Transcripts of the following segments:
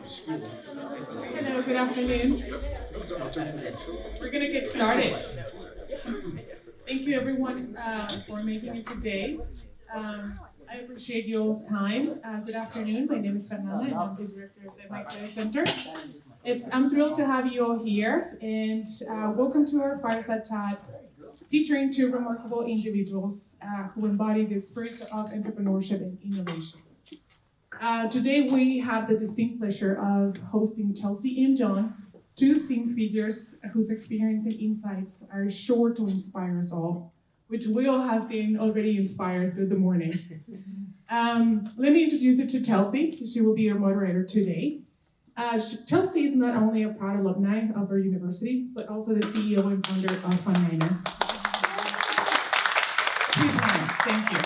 Hello, good afternoon. We're going to get started. Thank you, everyone, for making it today. I appreciate your all's time. Good afternoon. My name is Fernanda, and I'm the director of the Micro Center. I'm thrilled to have you all here, and welcome to our Fireside chat featuring two remarkable individuals who embody the spirit of entrepreneurship and innovation. Today, we have the distinct pleasure of hosting Chelsea and John, two esteemed figures whose experience and insights are sure to inspire us all, which we all have been already inspired through the morning. Let me introduce you to Chelsea. She will be your moderator today. Chelsea is not only a proud alumni of our university, but also the CEO and founder of FundMiner. Thank you.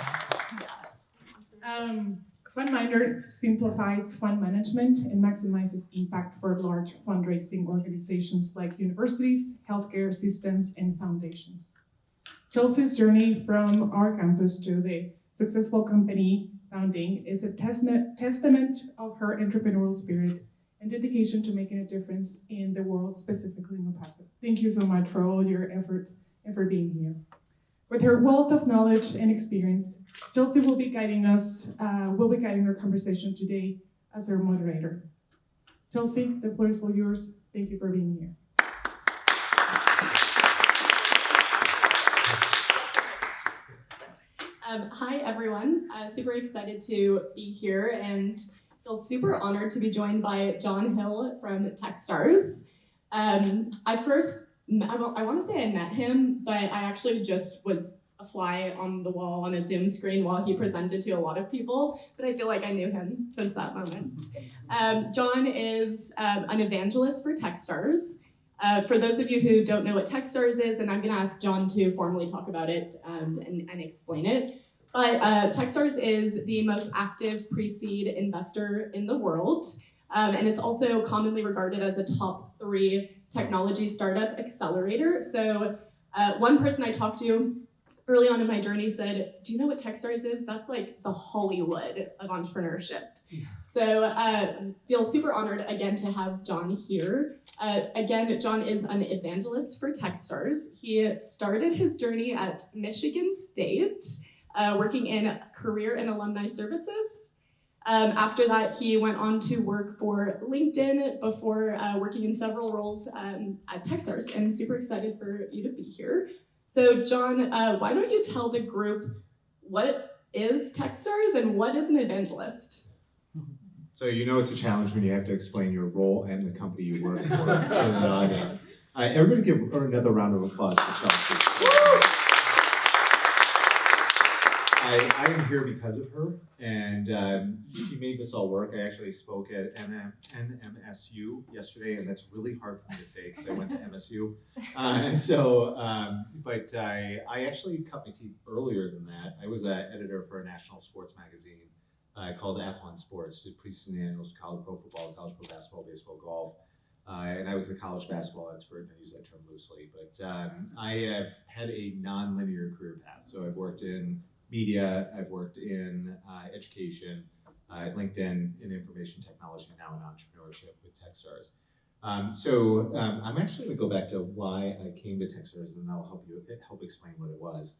FundMiner simplifies fund management and maximizes impact for large fundraising organizations like universities, healthcare systems, and foundations. Chelsea's journey from our campus to the successful company founding is a testament of her entrepreneurial spirit and dedication to making a difference in the world, specifically in El Paso. Thank you so much for all your efforts and for being here. With her wealth of knowledge and experience, Chelsea will be guiding our conversation today as our moderator. Chelsea, the floor is all yours. Thank you for being here. Hi, everyone. Super excited to be here and feel super honored to be joined by John Hill from Techstars. I want to say I met him, but I actually just was a fly on the wall on a Zoom screen while he presented to a lot of people, but I feel like I knew him since that moment. John is an evangelist for Techstars. For those of you who don't know what Techstars is, and I'm going to ask John to formally talk about it and explain it, but Techstars is the most active pre-seed investor in the world, and it's also commonly regarded as a top 3 technology startup accelerator. So one person I talked to early on in my journey said, do you know what Techstars is? That's like the Hollywood of entrepreneurship. So feel super honored again to have John here. Again, John is an evangelist for Techstars. He started his journey at Michigan State, working in career and alumni services. After that, he went on to work for LinkedIn before working in several roles at Techstars, and super excited for you to be here. So John, why don't you tell the group what is Techstars and what is an evangelist? So you know it's a challenge when you have to explain your role and the company you work for in an audience. Everybody give her another round of applause for Chelsea. I am here because of her, and she made this all work. I actually spoke at NMSU yesterday, and that's really hard for me to say because I went to MSU. But I actually cut my teeth earlier than that. I was an editor for a national sports magazine called Athlon Sports, did preseason annuals, college pro football, college pro basketball, baseball, golf. And I was the college basketball expert, and I use that term loosely. But I have had a non-linear career path. So I've worked in media, I've worked in education, at LinkedIn in information technology, and now in entrepreneurship with Techstars. I'm actually going to go back to why I came to Techstars, and that'll help explain what it was.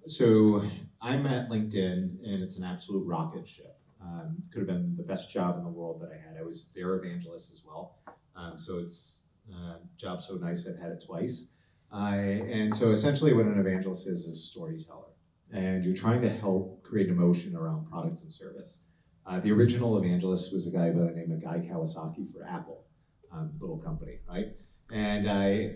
So I'm at LinkedIn, and it's an absolute rocket ship. Could have been the best job in the world that I had. I was their evangelist as well. So it's a job so nice I've had it twice. And so essentially what an evangelist is a storyteller. And you're trying to help create emotion around product and service. The original evangelist was a guy by the name of Guy Kawasaki for Apple, little company, right? And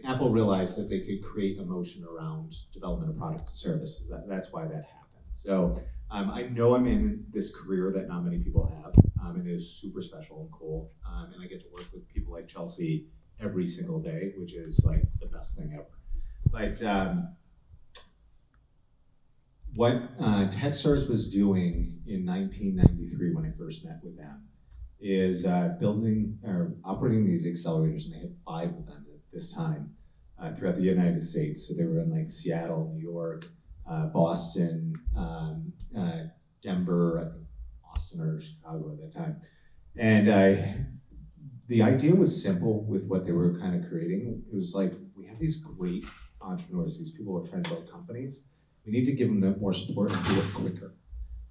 Apple realized that they could create emotion around development of products and services. That's why that happened. So I know I'm in this career that not many people have, and it is super special and cool. And I get to work with people like Chelsea every single day, which is like the best thing ever. But what Techstars was doing in 1993 when I first met with them is building or operating these accelerators, and they had 5 of them at this time throughout the United States. So they were in like Seattle, New York, Boston, Denver, I think Austin or Chicago at that time. And the idea was simple with what they were kind of creating. It was like, we have these great entrepreneurs, these people who are trying to build companies. We need to give them more support and do it quicker.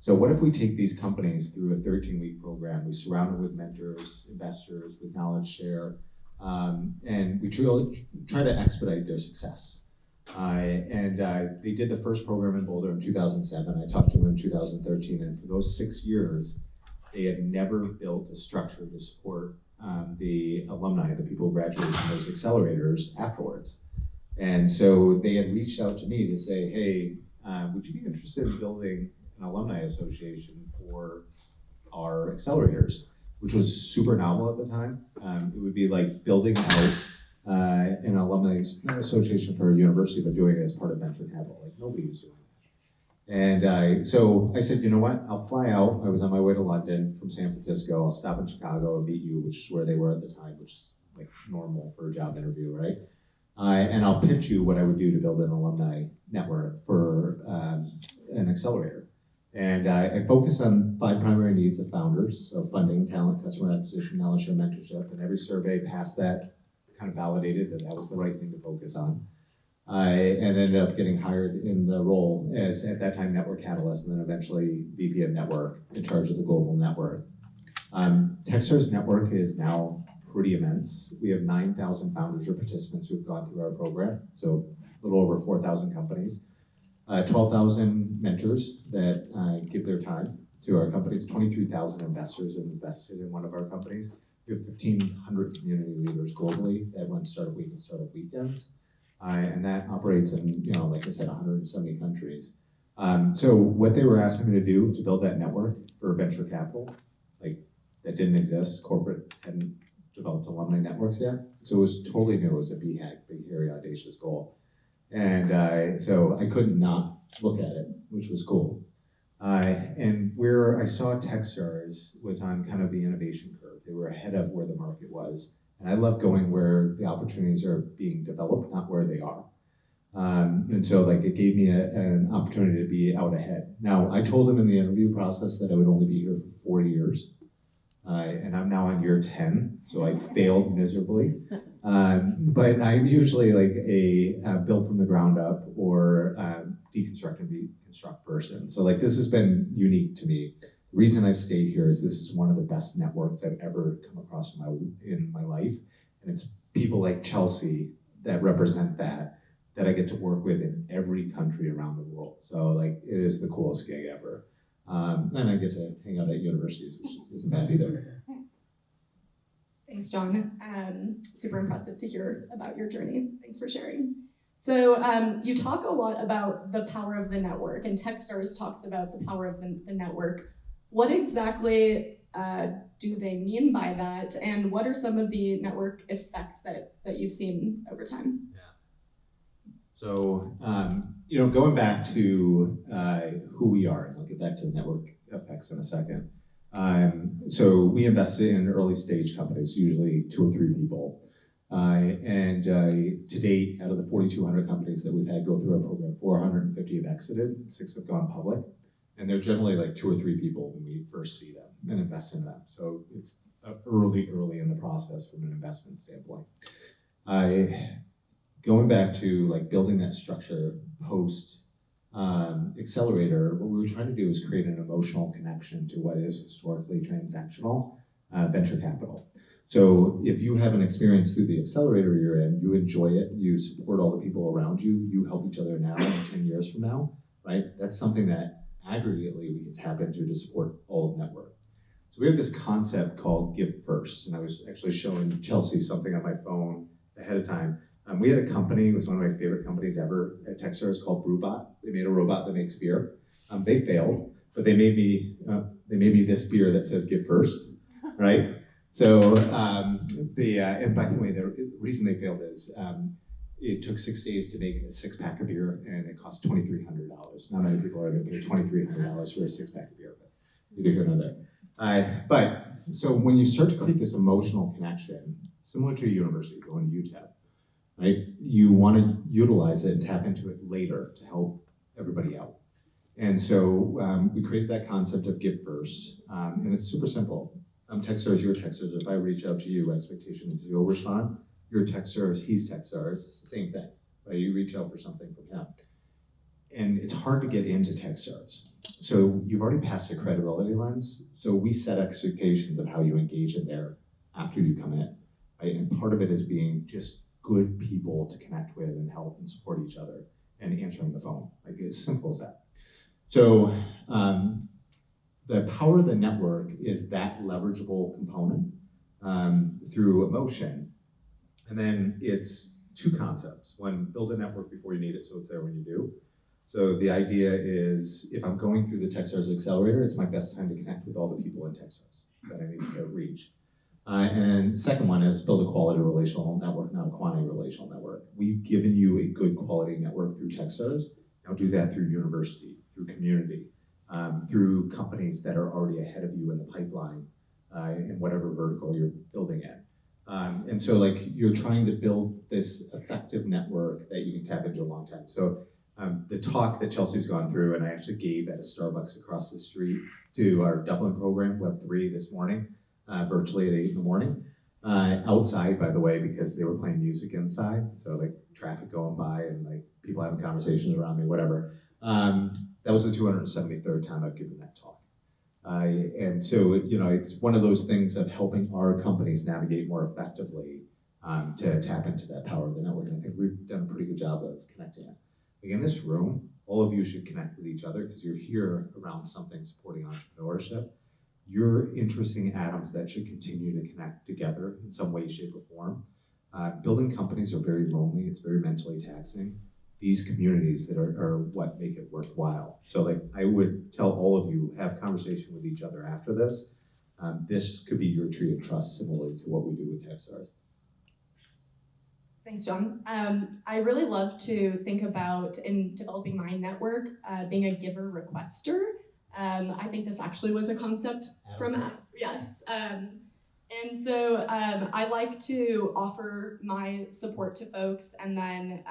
So what if we take these companies through a 13-week program, we surround them with mentors, investors, with knowledge share, and we try to expedite their success. They did the first program in Boulder in 2007. I talked to them in 2013, and for those 6 years, they had never built a structure to support the alumni, the people who graduated from those accelerators afterwards. And so they had reached out to me to say, hey, would you be interested in building an alumni association for our accelerators, which was super novel at the time. It would be like building out an alumni association for a university, but doing it as part of venture capital. Like nobody was doing it. And so I said, you know what, I'll fly out. I was on my way to London from San Francisco. I'll stop in Chicago and meet you, which is where they were at the time, which is like normal for a job interview, right? And I'll pitch you what I would do to build an alumni network for an accelerator. And I focus on 5 primary needs of founders, so funding, talent, customer acquisition, knowledge share, mentorship, and every survey past that kind of validated that that was the right thing to focus on. And ended up getting hired in the role as, at that time, Network Catalyst, and then eventually VP of Network, in charge of the global network. Techstars network is now pretty immense. We have 9,000 founders or participants who've gone through our program, so a little over 4,000 companies. 12,000 mentors that give their time to our companies. 23,000 investors have invested in one of our companies. We have 1,500 community leaders globally that run Startup Week and Startup Weekends. And that operates in, like I said, 170 countries. So what they were asking me to do to build that network for venture capital, like that didn't exist, corporate hadn't developed alumni networks yet. So it was totally new. It was a BHAG, big, hairy, audacious goal. And so I couldn't not look at it, which was cool. And where I saw Techstars was on kind of the innovation curve. They were ahead of where the market was. And I love going where the opportunities are being developed, not where they are. And so like it gave me an opportunity to be out ahead. Now, I told them in the interview process that I would only be here for 4 years. And I'm now on year 10, so I failed miserably. But I'm usually like a build from the ground up or deconstruct and reconstruct person. So like this has been unique to me. The reason I've stayed here is this is one of the best networks I've ever come across in my life. And it's people like Chelsea that represent that I get to work with in every country around the world. So like it is the coolest gig ever. And I get to hang out at universities, which isn't bad either. Thanks, John. Super impressive to hear about your journey. Thanks for sharing. So you talk a lot about the power of the network, and Techstars talks about the power of the network. What exactly do they mean by that, and what are some of the network effects that you've seen over time? Yeah. So, going back to who we are, and I'll get back to the network effects in a second. So we invested in early stage companies, usually 2 or 3 people. And to date, out of the 4,200 companies that we've had go through our program, 450 have exited, 6 have gone public. And they're generally like 2 or 3 people when we first see them and invest in them. So it's early in the process from an investment standpoint. Going back to like building that structure post accelerator, what we were trying to do is create an emotional connection to what is historically transactional venture capital. So if you have an experience through the accelerator you're in, you enjoy it, you support all the people around you, you help each other now and 10 years from now, right? That's something that aggregately we can tap into to support all of network. So we have this concept called Give First, and I was actually showing Chelsea something on my phone ahead of time. We had a company, it was one of my favorite companies ever at Techstars called Brewbot. They made a robot that makes beer. They failed, but they made me this beer that says Give First, right? So, and by the way, the reason they failed is it took 6 days to make a 6-pack of beer, and it cost $2,300. Not many people are going to pay $2,300 for a 6-pack of beer, but neither here nor there. But so when you start to create this emotional connection, similar to a university, going to UTEP, right? You want to utilize it and tap into it later to help everybody out. And so we created that concept of Give First, and it's super simple. I'm Techstars, you're Techstars. If I reach out to you, expectation is you'll respond. You're Techstars, he's Techstars. It's the same thing, right? You reach out for something from him. And it's hard to get into Techstars. So you've already passed a credibility lens. So we set expectations of how you engage in there after you come in, right? And part of it is being just good people to connect with and help and support each other and answering the phone. Like, it's simple as that. So the power of the network is that leverageable component through emotion. And then it's two concepts. One, build a network before you need it so it's there when you do. So the idea is, if I'm going through the Techstars Accelerator, it's my best time to connect with all the people in Techstars that I need to reach. And second one is build a quality relational network, not a quantity relational network. We've given you a good quality network through Techstars. Now do that through university, through community, through companies that are already ahead of you in the pipeline in whatever vertical you're building in. And so, like, you're trying to build this effective network that you can tap into a long time. So the talk that Chelsea's gone through, and I actually gave at a Starbucks across the street to our Dublin program, Web3, this morning, virtually at 8 in the morning. Outside, by the way, because they were playing music inside. So, like, traffic going by and, like, people having conversations around me, whatever. That was the 273rd time I've given that talk. And so, you know, it's one of those things of helping our companies navigate more effectively to tap into that power of the network. And I think we've done a pretty good job of connecting it. Like, in this room, all of you should connect with each other because you're here around something supporting entrepreneurship. You're interesting atoms that should continue to connect together in some way, shape, or form. Building companies are very lonely. It's very mentally taxing. These communities that are what make it worthwhile. So, like, I would tell all of you, have conversation with each other after this. This could be your tree of trust, similarly to what we do with Techstars. Thanks, John. I really love to think about, in developing my network, being a giver requester. I think this actually was a concept from, yes. And so I like to offer my support to folks and then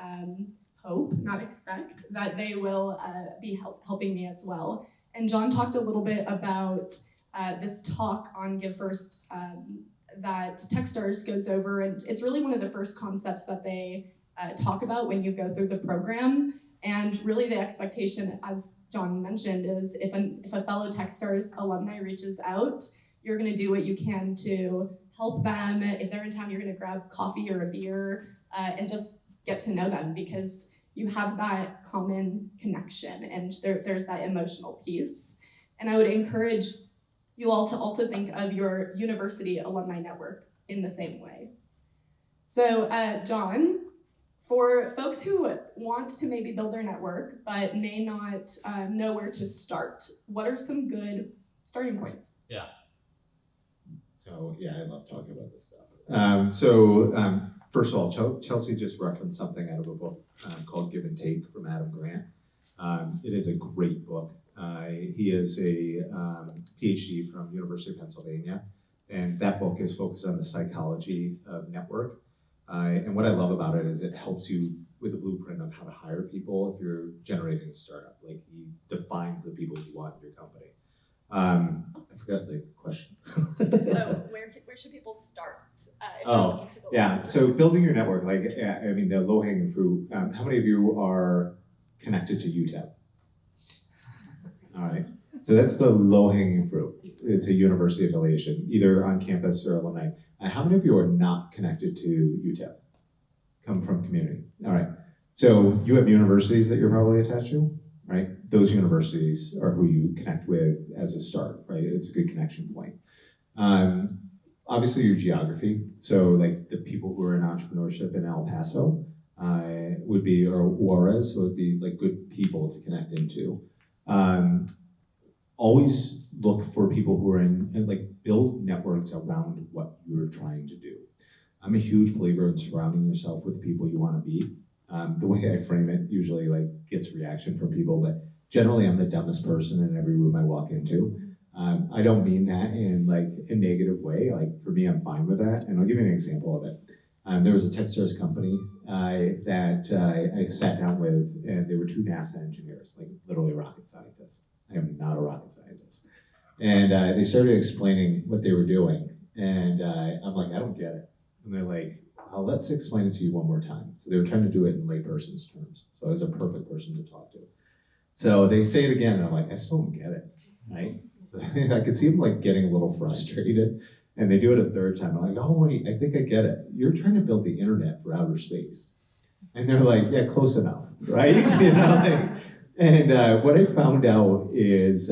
hope, not expect, that they will be helping me as well. And John talked a little bit about this talk on Give First that Techstars goes over, and it's really one of the first concepts that they talk about when you go through the program. And really the expectation, as John mentioned, is if a fellow Techstars alumni reaches out, you're gonna do what you can to help them. If they're in town, you're gonna grab coffee or a beer and just get to know them, because you have that common connection and there's that emotional piece. And I would encourage you all to also think of your university alumni network in the same way. So John, for folks who want to maybe build their network but may not know where to start, what are some good starting points? Yeah. So, yeah, I love talking about this stuff. First of all, Chelsea just referenced something out of a book called Give and Take from Adam Grant. It is a great book. He is a PhD from University of Pennsylvania, and that book is focused on the psychology of network. And what I love about it is it helps you with a blueprint of how to hire people if you're generating a startup. Like, he defines the people you want in your company. I forgot the question. Where should people start? So building your network, like, I mean, the low-hanging fruit. How many of you are connected to UTEP? All right, so that's the low-hanging fruit. It's a university affiliation, either on campus or alumni. How many of you are not connected to UTEP? Come from community. All right, so you have universities that you're probably attached to, right? Those universities are who you connect with as a start, right? It's a good connection point. Obviously, your geography. So, like, the people who are in entrepreneurship in El Paso would be, or Juarez would be, like, good people to connect into. Always look for people who are and like, build networks around what you're trying to do. I'm a huge believer in surrounding yourself with the people you want to be. The way I frame it usually, like, gets reaction from people, but generally I'm the dumbest person in every room I walk into. I don't mean that in, like, a negative way. Like, for me, I'm fine with that. And I'll give you an example of it. There was a Techstars company that I sat down with, and they were two NASA engineers, like, literally rocket scientists. I am not a rocket scientist. And they started explaining what they were doing. And I'm like, I don't get it. And they're like, let's explain it to you one more time. So they were trying to do it in layperson's terms. So I was a perfect person to talk to. So they say it again, and I'm like, I still don't get it, right? So I could see them like getting a little frustrated. And they do it a third time. I'm like, oh wait, I think I get it. You're trying to build the internet for outer space. And they're like, yeah, close enough, right? You know, and what I found out is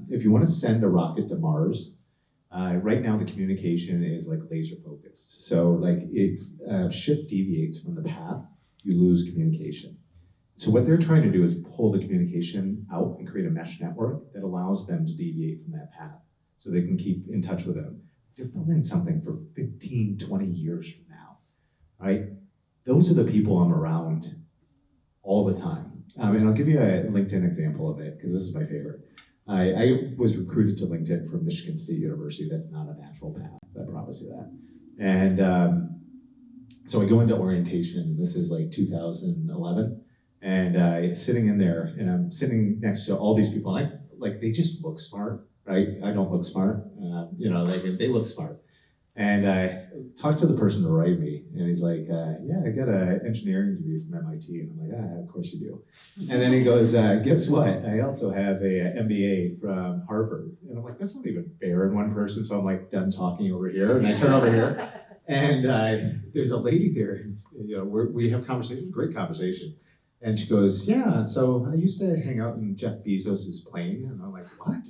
if you want to send a rocket to Mars, right now the communication is like laser focused. So like if a ship deviates from the path, you lose communication. So what they're trying to do is pull the communication out and create a mesh network that allows them to deviate from that path so they can keep in touch with them. They're building something for 15, 20 years from now, right? Those are the people I'm around all the time. And I'll give you a LinkedIn example of it because this is my favorite. I was recruited to LinkedIn from Michigan State University. That's not a natural path, I promise you that. And so I go into orientation, and this is like 2011. And sitting in there, and I'm sitting next to all these people, and they just look smart, right? I don't look smart, you know, they look smart. And I talked to the person to write me, and he's like, yeah, I got an engineering degree from MIT. And I'm like, yeah, of course you do. And then he goes, guess what? I also have a MBA from Harvard. And I'm like, that's not even fair in one person. So I'm like done talking over here, and I turn over here, and there's a lady there, you know, we have conversations, great conversation. And she goes, yeah, so I used to hang out in Jeff Bezos's plane. And I'm like, what?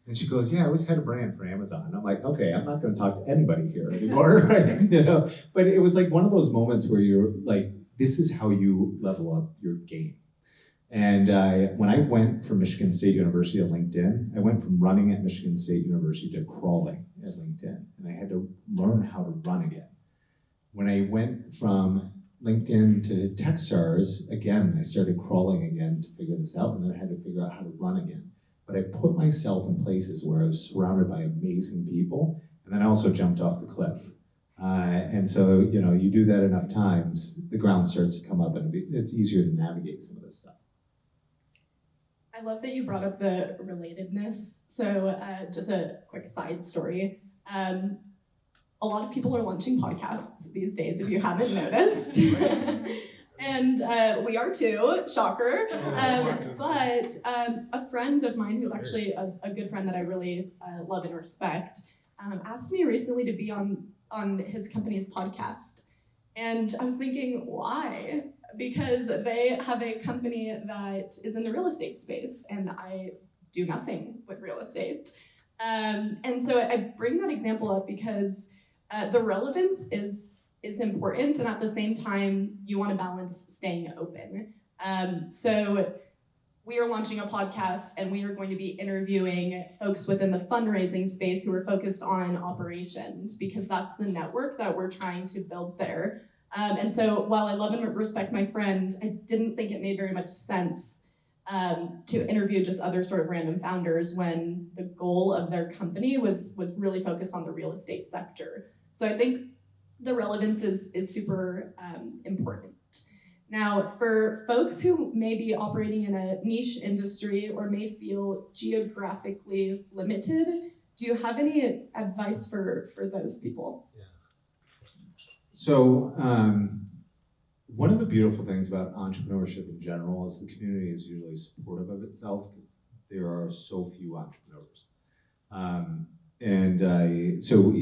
And she goes, yeah, I was head of brand for Amazon. And I'm like, okay, I'm not going to talk to anybody here anymore, right? You know, but it was like one of those moments where you're like, this is how you level up your game. And when I went from Michigan State University to LinkedIn, I went from running at Michigan State University to crawling at LinkedIn. And I had to learn how to run again. When I went from LinkedIn to Techstars, again, I started crawling again to figure this out, and then I had to figure out how to run again. But I put myself in places where I was surrounded by amazing people, and then I also jumped off the cliff. And so, you know, you do that enough times, the ground starts to come up, and it's easier to navigate some of this stuff. I love that you brought up the relatedness. So just a quick side story. A lot of people are launching podcasts these days, if you haven't noticed. And we are too, shocker. But a friend of mine who's actually a good friend that I really love and respect asked me recently to be on his company's podcast. And I was thinking, why? Because they have a company that is in the real estate space, and I do nothing with real estate. And so I bring that example up because the relevance is important, and at the same time, you want to balance staying open. So we are launching a podcast, and we are going to be interviewing folks within the fundraising space who are focused on operations, because that's the network that we're trying to build there. And so while I love and respect my friend, I didn't think it made very much sense to interview just other sort of random founders when the goal of their company was really focused on the real estate sector. So I think the relevance is super important. Now, for folks who may be operating in a niche industry or may feel geographically limited, do you have any advice for those people? Yeah. So one of the beautiful things about entrepreneurship in general is the community is usually supportive of itself because there are so few entrepreneurs. So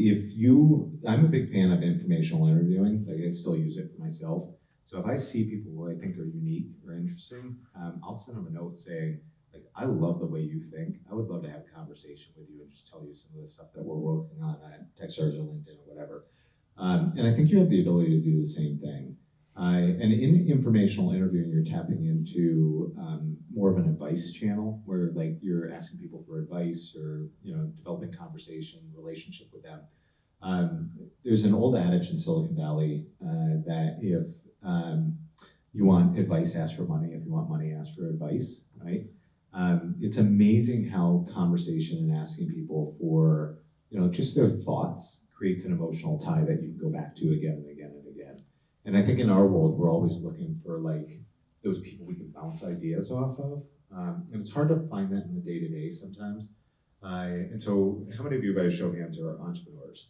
I'm a big fan of informational interviewing. Like I still use it for myself. So if I see people who I think are unique or interesting, I'll send them a note saying, like, I love the way you think. I would love to have a conversation with you and just tell you some of the stuff that we're working on at Techstars or LinkedIn or whatever. And I think you have the ability to do the same thing. And in informational interviewing, you're tapping into more of an advice channel where like you're asking people for advice or developing conversation, relationship with them. There's an old adage in Silicon Valley that if you want advice, ask for money. If you want money, ask for advice, right? It's amazing how conversation and asking people for just their thoughts creates an emotional tie that you can go back to again and again and again. And I think in our world, we're always looking for like those people we can bounce ideas off of. And it's hard to find that in the day-to-day sometimes. And so how many of you, by show of hands, are entrepreneurs?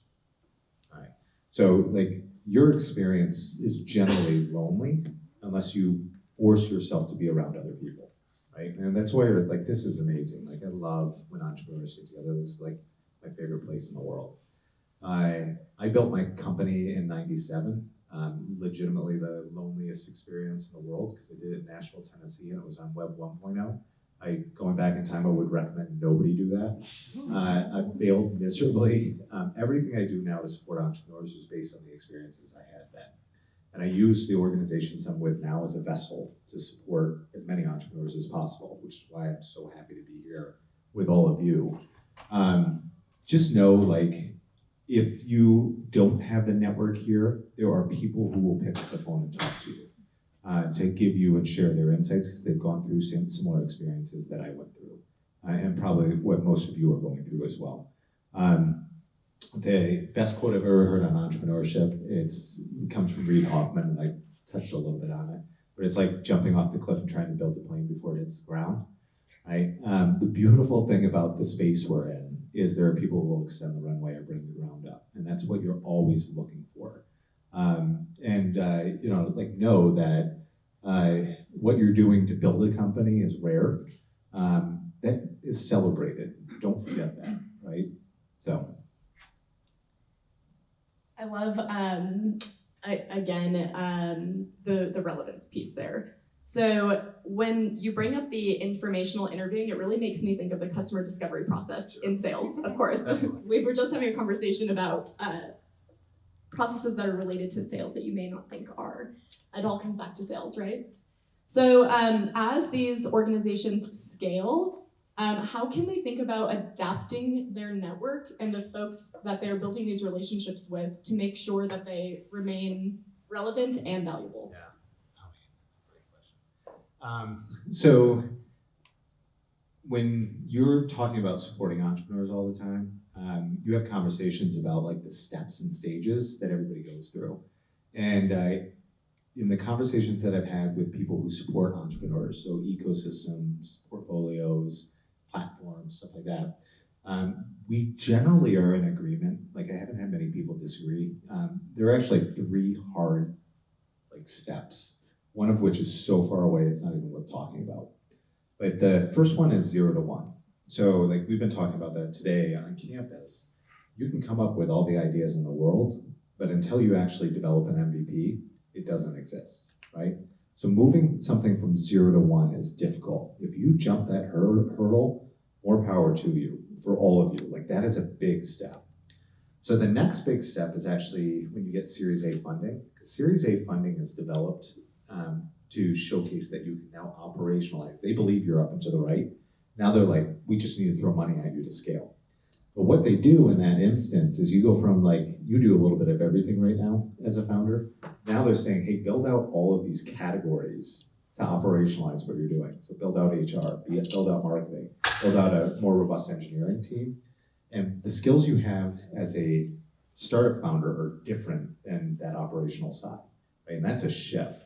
All right. So like your experience is generally lonely unless you force yourself to be around other people, right? And that's why like this is amazing. Like I love when entrepreneurs get together. This is like my favorite place in the world. I built my company in '97. Legitimately the loneliest experience in the world because I did it in Nashville, Tennessee, and it was on Web 1.0. Going back in time, I would recommend nobody do that. I failed miserably. Everything I do now to support entrepreneurs is based on the experiences I had then. And I use the organizations I'm with now as a vessel to support as many entrepreneurs as possible, which is why I'm so happy to be here with all of you. Just know, like, if you don't have the network here, there are people who will pick up the phone and talk to you. To give you and share their insights because they've gone through similar experiences that I went through, and probably what most of you are going through as well. The best quote I've ever heard on entrepreneurship, it comes from Reid Hoffman, and I touched a little bit on it, but it's like jumping off the cliff and trying to build a plane before it hits the ground, right? The beautiful thing about the space we're in is there are people who will extend the runway or bring the ground up, and that's what you're always looking for. You know, like know that what you're doing to build a company is rare. That is celebrated. Don't forget that, right? So. I love, the relevance piece there. So when you bring up the informational interviewing, it really makes me think of the customer discovery process in sales, of course. We were just having a conversation about processes that are related to sales that you may not think are. It all comes back to sales, right? So as these organizations scale, how can they think about adapting their network and the folks that they're building these relationships with to make sure that they remain relevant and valuable? Yeah, oh man, that's a great question. So when you're talking about supporting entrepreneurs all the time, you have conversations about like the steps and stages that everybody goes through. And in the conversations that I've had with people who support entrepreneurs, so ecosystems, portfolios, platforms, stuff like that, we generally are in agreement. Like I haven't had many people disagree. There are actually 3 hard like steps, one of which is so far away it's not even worth talking about. But the first one is 0 to 1. So like we've been talking about that today on campus. You can come up with all the ideas in the world, but until you actually develop an MVP, it doesn't exist, right? So moving something from 0 to 1 is difficult. If you jump that hurdle, more power to you, for all of you. Like that is a big step. So the next big step is actually when you get Series A funding, because Series A funding is developed to showcase that you can now operationalize. They believe you're up and to the right. Now they're like, we just need to throw money at you to scale. But what they do in that instance is you go from like, you do a little bit of everything right now as a founder. Now they're saying, hey, build out all of these categories to operationalize what you're doing. So build out HR, build out marketing, build out a more robust engineering team. And the skills you have as a startup founder are different than that operational side, right? And that's a shift.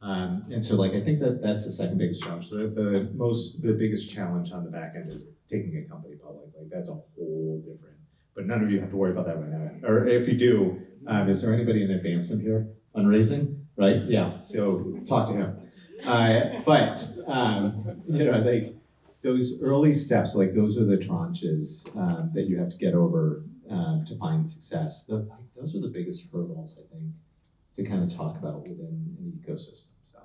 And so like, I think that's the second biggest challenge. So the biggest challenge on the back end is taking a company public. Like that's a whole different, but none of you have to worry about that right now. Or if you do, is there anybody in advancement here? Fundraising, right? Yeah, so talk to him. You know, like those early steps, like those are the tranches that you have to get over to find success. Those are the biggest hurdles, I think, to kind of talk about within an ecosystem. So.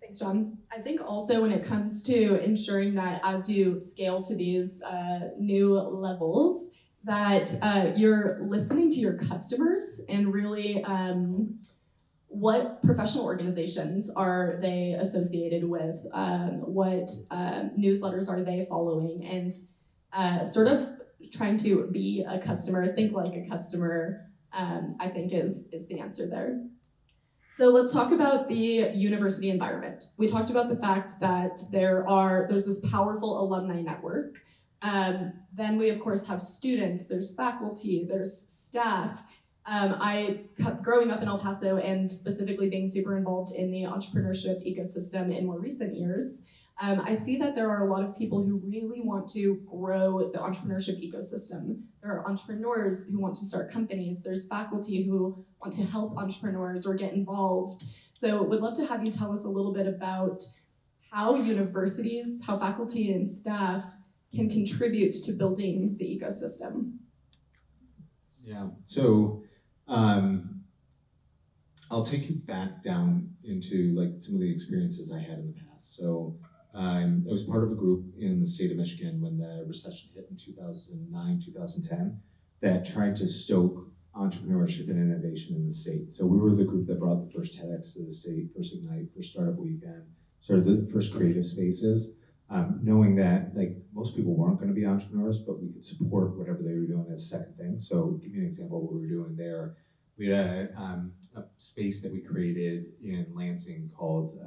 Thanks, John. I think also when it comes to ensuring that as you scale to these new levels, that you're listening to your customers and really what professional organizations are they associated with, what newsletters are they following, and sort of trying to be a customer, think like a customer, I think is the answer there. So let's talk about the university environment. We talked about the fact that there's this powerful alumni network. Then we of course have students, there's faculty, there's staff. Growing up in El Paso and specifically being super involved in the entrepreneurship ecosystem in more recent years, I see that there are a lot of people who really want to grow the entrepreneurship ecosystem. There are entrepreneurs who want to start companies. There's faculty who want to help entrepreneurs or get involved. So would love to have you tell us a little bit about how universities, how faculty and staff can contribute to building the ecosystem. Yeah, so I'll take you back down into like some of the experiences I had in the past. So I was part of a group in the state of Michigan when the recession hit in 2009, 2010, that tried to stoke entrepreneurship and innovation in the state. So we were the group that brought the first TEDx to the state, first Ignite, first Startup Weekend, started the first creative spaces, knowing that like most people weren't going to be entrepreneurs, but we could support whatever they were doing as second thing. So give you an example of what we were doing there. We had a space that we created in Lansing called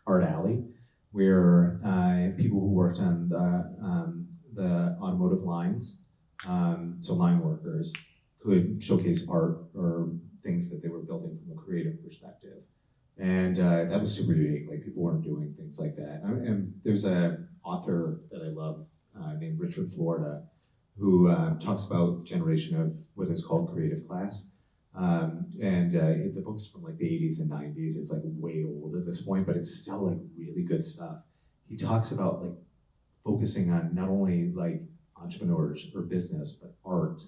Art Alley, where people who worked on the automotive lines, so line workers, could showcase art or things that they were building from a creative perspective. And that was super unique. Like people weren't doing things like that. And there's an author that I love named Richard Florida, who talks about the generation of what is called creative class. The book's from like the 80s and 90s. It's like way old at this point, but it's still like really good stuff. He talks about like focusing on not only like entrepreneurs or business, but art,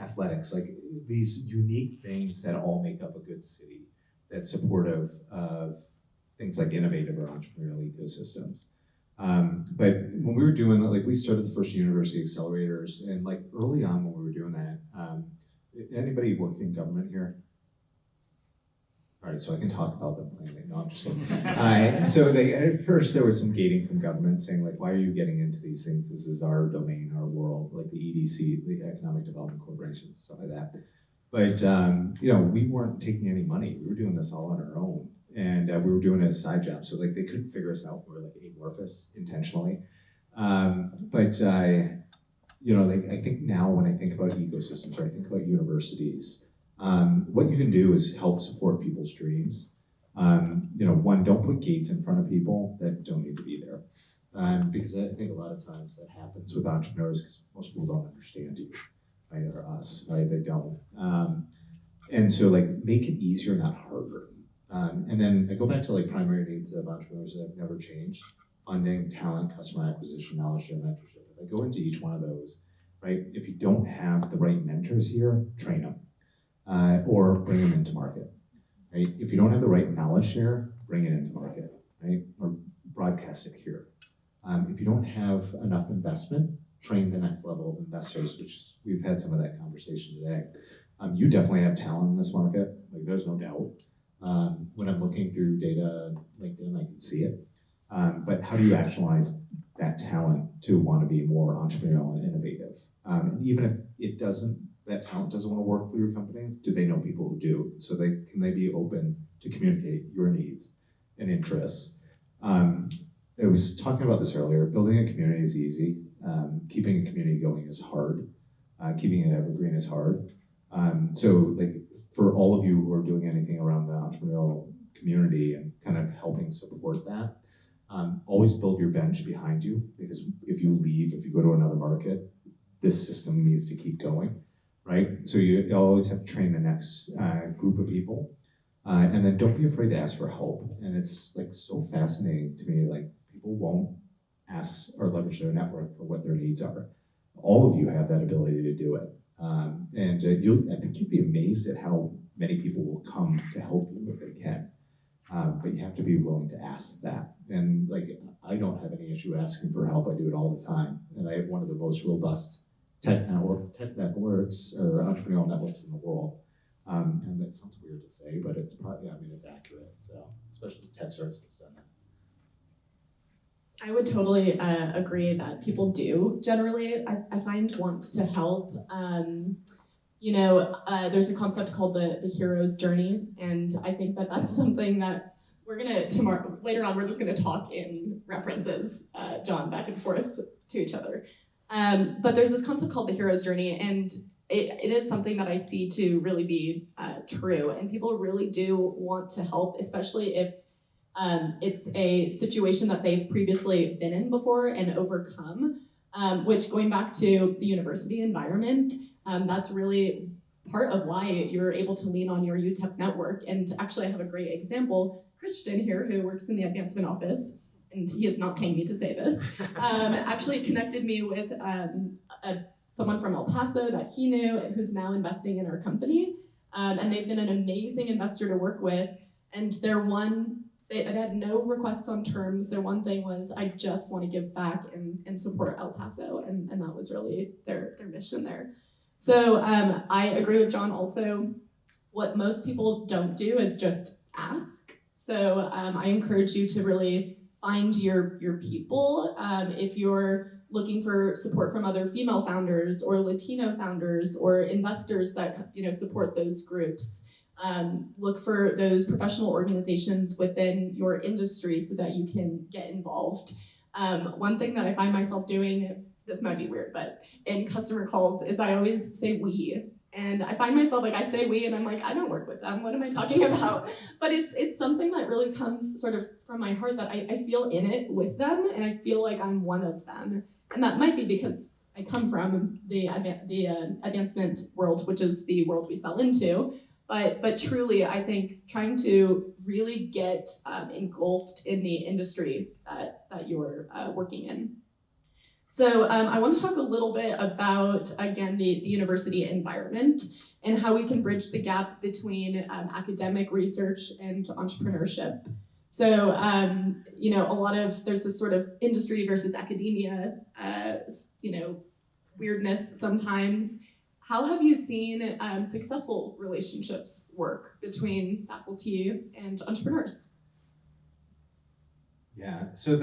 athletics, like these unique things that all make up a good city that's supportive of things like innovative or entrepreneurial ecosystems. But when we were doing that, like we started the first university accelerators, and like early on when we were doing that, anybody work in government here? All right, so I can talk about them plainly. No, I'm just kidding. So at first there was some gating from government saying like, why are you getting into these things? This is our domain, our world, like the EDC, the Economic Development Corporations, stuff like that. But we weren't taking any money. We were doing this all on our own, and we were doing it as a side job. So like they couldn't figure us out. We were like amorphous intentionally. I think now when I think about ecosystems or I think about universities, what you can do is help support people's dreams. One, don't put gates in front of people that don't need to be there. Because I think a lot of times that happens with entrepreneurs because most people don't understand you, right, or us, right? They don't. And so like make it easier, not harder. And then I go back to like primary needs of entrepreneurs that have never changed: funding, talent, customer acquisition, knowledge share, mentorship. If I go into each one of those, right? If you don't have the right mentors here, train them. Or bring them into market, right? If you don't have the right knowledge share, bring it into market, right? Or broadcast it here. If you don't have enough investment, train the next level of investors, which we've had some of that conversation today. You definitely have talent in this market, like there's no doubt. When I'm looking through data, LinkedIn, I can see it. But how do you actualize that talent to want to be more entrepreneurial and innovative? And even if that talent doesn't want to work for your companies, do they know people who do? So can they be open to communicate your needs and interests? I was talking about this earlier. Building a community is easy. Keeping a community going is hard. Keeping it evergreen is hard. So for all of you who are doing anything around the entrepreneurial community and kind of helping support that, always build your bench behind you, because if you go to another market, this system needs to keep going. Right? So you always have to train the next group of people. And then don't be afraid to ask for help. And it's like so fascinating to me, like people won't ask or leverage their network for what their needs are. All of you have that ability to do it. I think you'd be amazed at how many people will come to help you if they can. But you have to be willing to ask that. And I don't have any issue asking for help. I do it all the time. And I have one of the most robust tech networks or entrepreneurial networks in the world. And that sounds weird to say, but it's probably, it's accurate. So, especially Techstars has done that. I would totally agree that people do generally, I find, want to help. There's a concept called the hero's journey, and I think that that's something that later on, we're just gonna talk in references, John, back and forth to each other. But there's this concept called the hero's journey, and it is something that I see to really be true. And people really do want to help, especially if It's a situation that they've previously been in before and overcome, which, going back to the university environment, that's really part of why you're able to lean on your UTEP network. And actually, I have a great example. Christian here, who works in the advancement office, and he is not paying me to say this, actually connected me with someone from El Paso that he knew who's now investing in our company. And they've been an amazing investor to work with. And they had no requests on terms. Their one thing was, I just want to give back and support El Paso. And that was really their mission there. So I agree with John also. What most people don't do is just ask. So I encourage you to really find your people. If you're looking for support from other female founders or Latino founders or investors that support those groups, look for those professional organizations within your industry so that you can get involved. One thing that I find myself doing, this might be weird, but in customer calls, is I always say we. And I find myself I say we and I'm like, I don't work with them. What am I talking about? But it's something that really comes sort of from my heart, that I feel in it with them and I feel like I'm one of them. And that might be because I come from the advancement world, which is the world we sell into. But truly, I think trying to really get engulfed in the industry that you're working in. So I want to talk a little bit about, again, the university environment and how we can bridge the gap between academic research and entrepreneurship. So, there's this sort of industry versus academia, weirdness sometimes. How have you seen successful relationships work between faculty and entrepreneurs? Yeah, so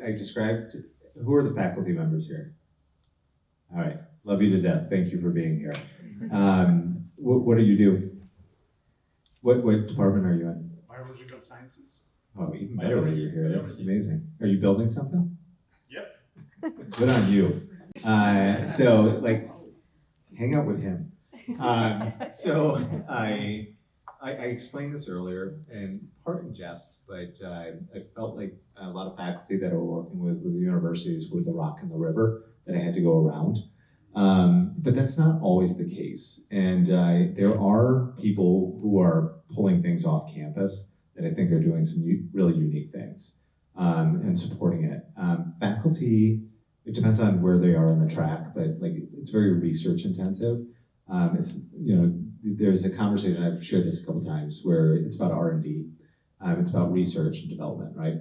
I described, who are the faculty members here? All right, love you to death. Thank you for being here. What do you do? What department are you in? Biological sciences. Oh, even better that you're here. That's amazing. Are you building something? Yep. Good on you. Hang out with him. I explained this earlier, and part in jest, but I felt like a lot of faculty that I were working with the universities were the rock in the river that I had to go around. But that's not always the case. And there are people who are pulling things off campus that I think are doing some really unique things and supporting it. Faculty, it depends on where they are on the track, but it's very research intensive. There's a conversation, I've shared this a couple times, where it's about R&D. It's about research and development, right?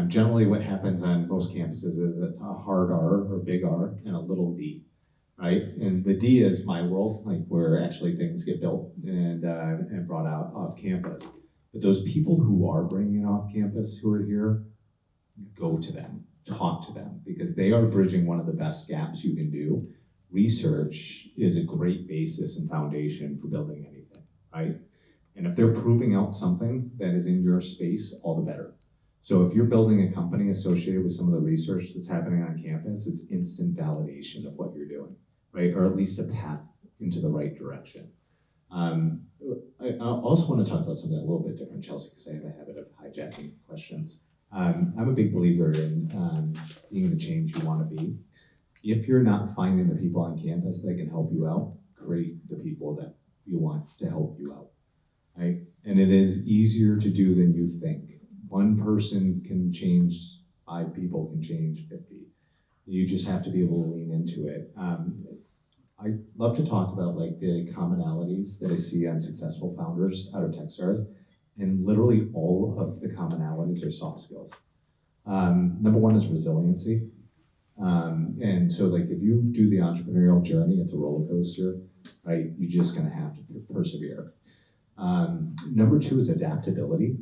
Generally what happens on most campuses is it's a hard R or big R and a little D, right? And the D is my world, where actually things get built and brought out off campus. But those people who are bringing it off campus, who are here, go to them, talk to them, because they are bridging one of the best gaps you can do. Research is a great basis and foundation for building anything, right? And if they're proving out something that is in your space, all the better. So if you're building a company associated with some of the research that's happening on campus, it's instant validation of what you're doing, right? Or at least a path into the right direction. I also want to talk about something a little bit different, Chelsea, because I have a habit of hijacking questions. I'm a big believer in being the change you want to be. If you're not finding the people on campus that can help you out, create the people that you want to help you out, right? And it is easier to do than you think. One person can change, 5 people can change 50. You just have to be able to lean into it. I love to talk about the commonalities that I see on successful founders out of Techstars, and literally all of the commonalities are soft skills. Number one is resiliency. And so if you do the entrepreneurial journey, it's a roller coaster, right? You're just gonna have to persevere. Number 2 is adaptability.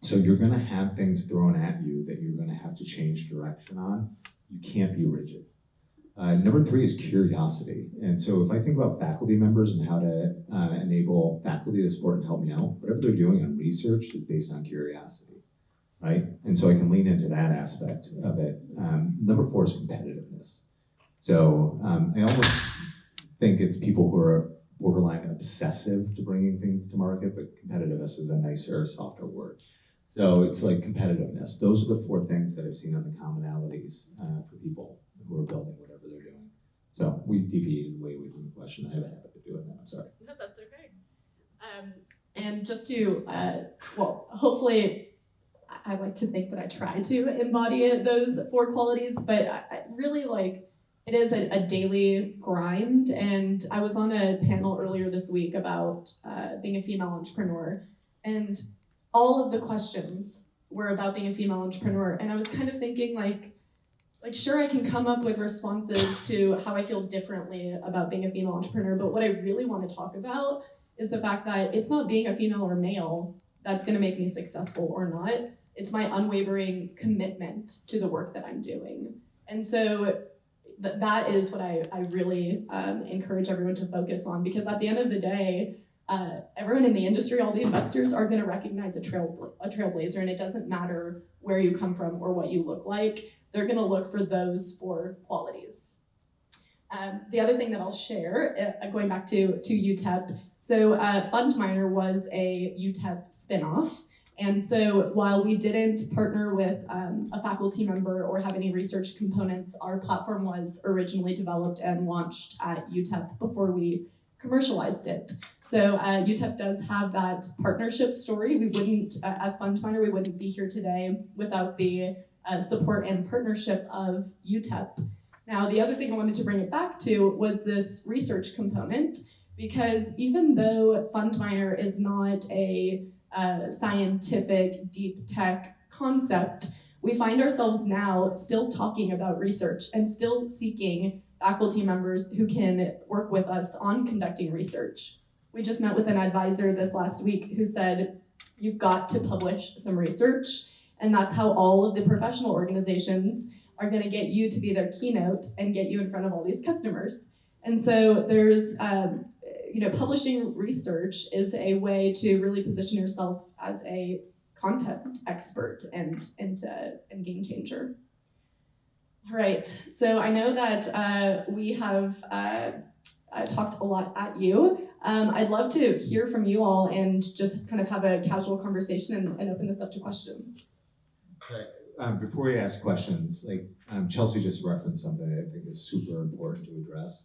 So you're gonna have things thrown at you that you're gonna have to change direction on. You can't be rigid. Number 3 is curiosity. And so if I think about faculty members and how to enable faculty to support and help me out, whatever they're doing on research is based on curiosity, right? And so I can lean into that aspect of it. Number 4 is competitiveness. So I almost think it's people who are borderline obsessive to bringing things to market, but competitiveness is a nicer, softer word. So it's like competitiveness. Those are the four things that I've seen on the commonalities for people who are building whatever they're doing. So we deviated way away from the question. I have a habit of doing that. I'm sorry. No, that's okay. And just to, hopefully, I like to think that I try to embody those four qualities, but I really it is a daily grind. And I was on a panel earlier this week about being a female entrepreneur, and all of the questions were about being a female entrepreneur. And I was kind of thinking sure, I can come up with responses to how I feel differently about being a female entrepreneur, but what I really want to talk about is the fact that it's not being a female or male that's going to make me successful or not. It's my unwavering commitment to the work that I'm doing. And so that is what I really encourage everyone to focus on, because at the end of the day, everyone in the industry, all the investors are going to recognize a trailblazer, and it doesn't matter where you come from or what you look like. They're going to look for those four qualities. The other thing that I'll share, going back to UTEP, so FundMiner was a UTEP spinoff. And so while we didn't partner with a faculty member or have any research components, our platform was originally developed and launched at UTEP before we commercialized it. So UTEP does have that partnership story. We wouldn't, as FundMiner, we wouldn't be here today without the support and partnership of UTEP. Now, the other thing I wanted to bring it back to was this research component, because even though FundMiner is not a scientific, deep tech concept, we find ourselves now still talking about research and still seeking faculty members who can work with us on conducting research. We just met with an advisor this last week who said, you've got to publish some research, and that's how all of the professional organizations are going to get you to be their keynote and get you in front of all these customers. And so there's, publishing research is a way to really position yourself as a content expert and game changer. All right, so I know that we have talked a lot at you. I'd love to hear from you all and just kind of have a casual conversation and open this up to questions. Right. Before we ask questions, Chelsea just referenced something that I think is super important to address,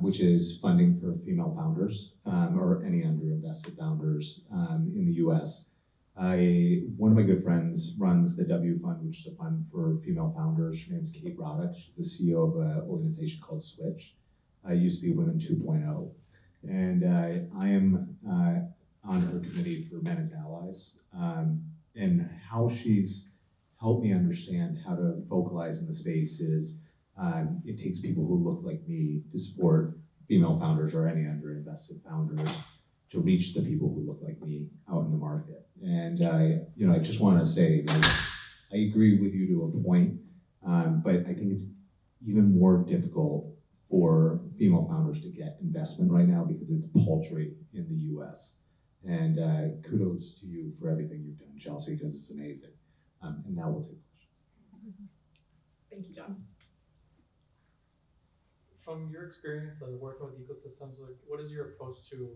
which is funding for female founders or any underinvested founders in the US. One of my good friends runs the W Fund, which is a fund for female founders. Her name's Kate Roddick. She's the CEO of an organization called Switch. Used to be Women 2.0. And I am on her committee for Men as Allies. And how she's helped me understand how to vocalize in the space is it takes people who look like me to support female founders or any underinvested founders to reach the people who look like me out in the market. And I just want to say, I agree with you to a point, but I think it's even more difficult for female founders to get investment right now because it's paltry in the US. And kudos to you for everything you've done, Chelsea, because it's amazing. And now we'll take questions. Thank you, John. From your experience working with ecosystems, what is your approach to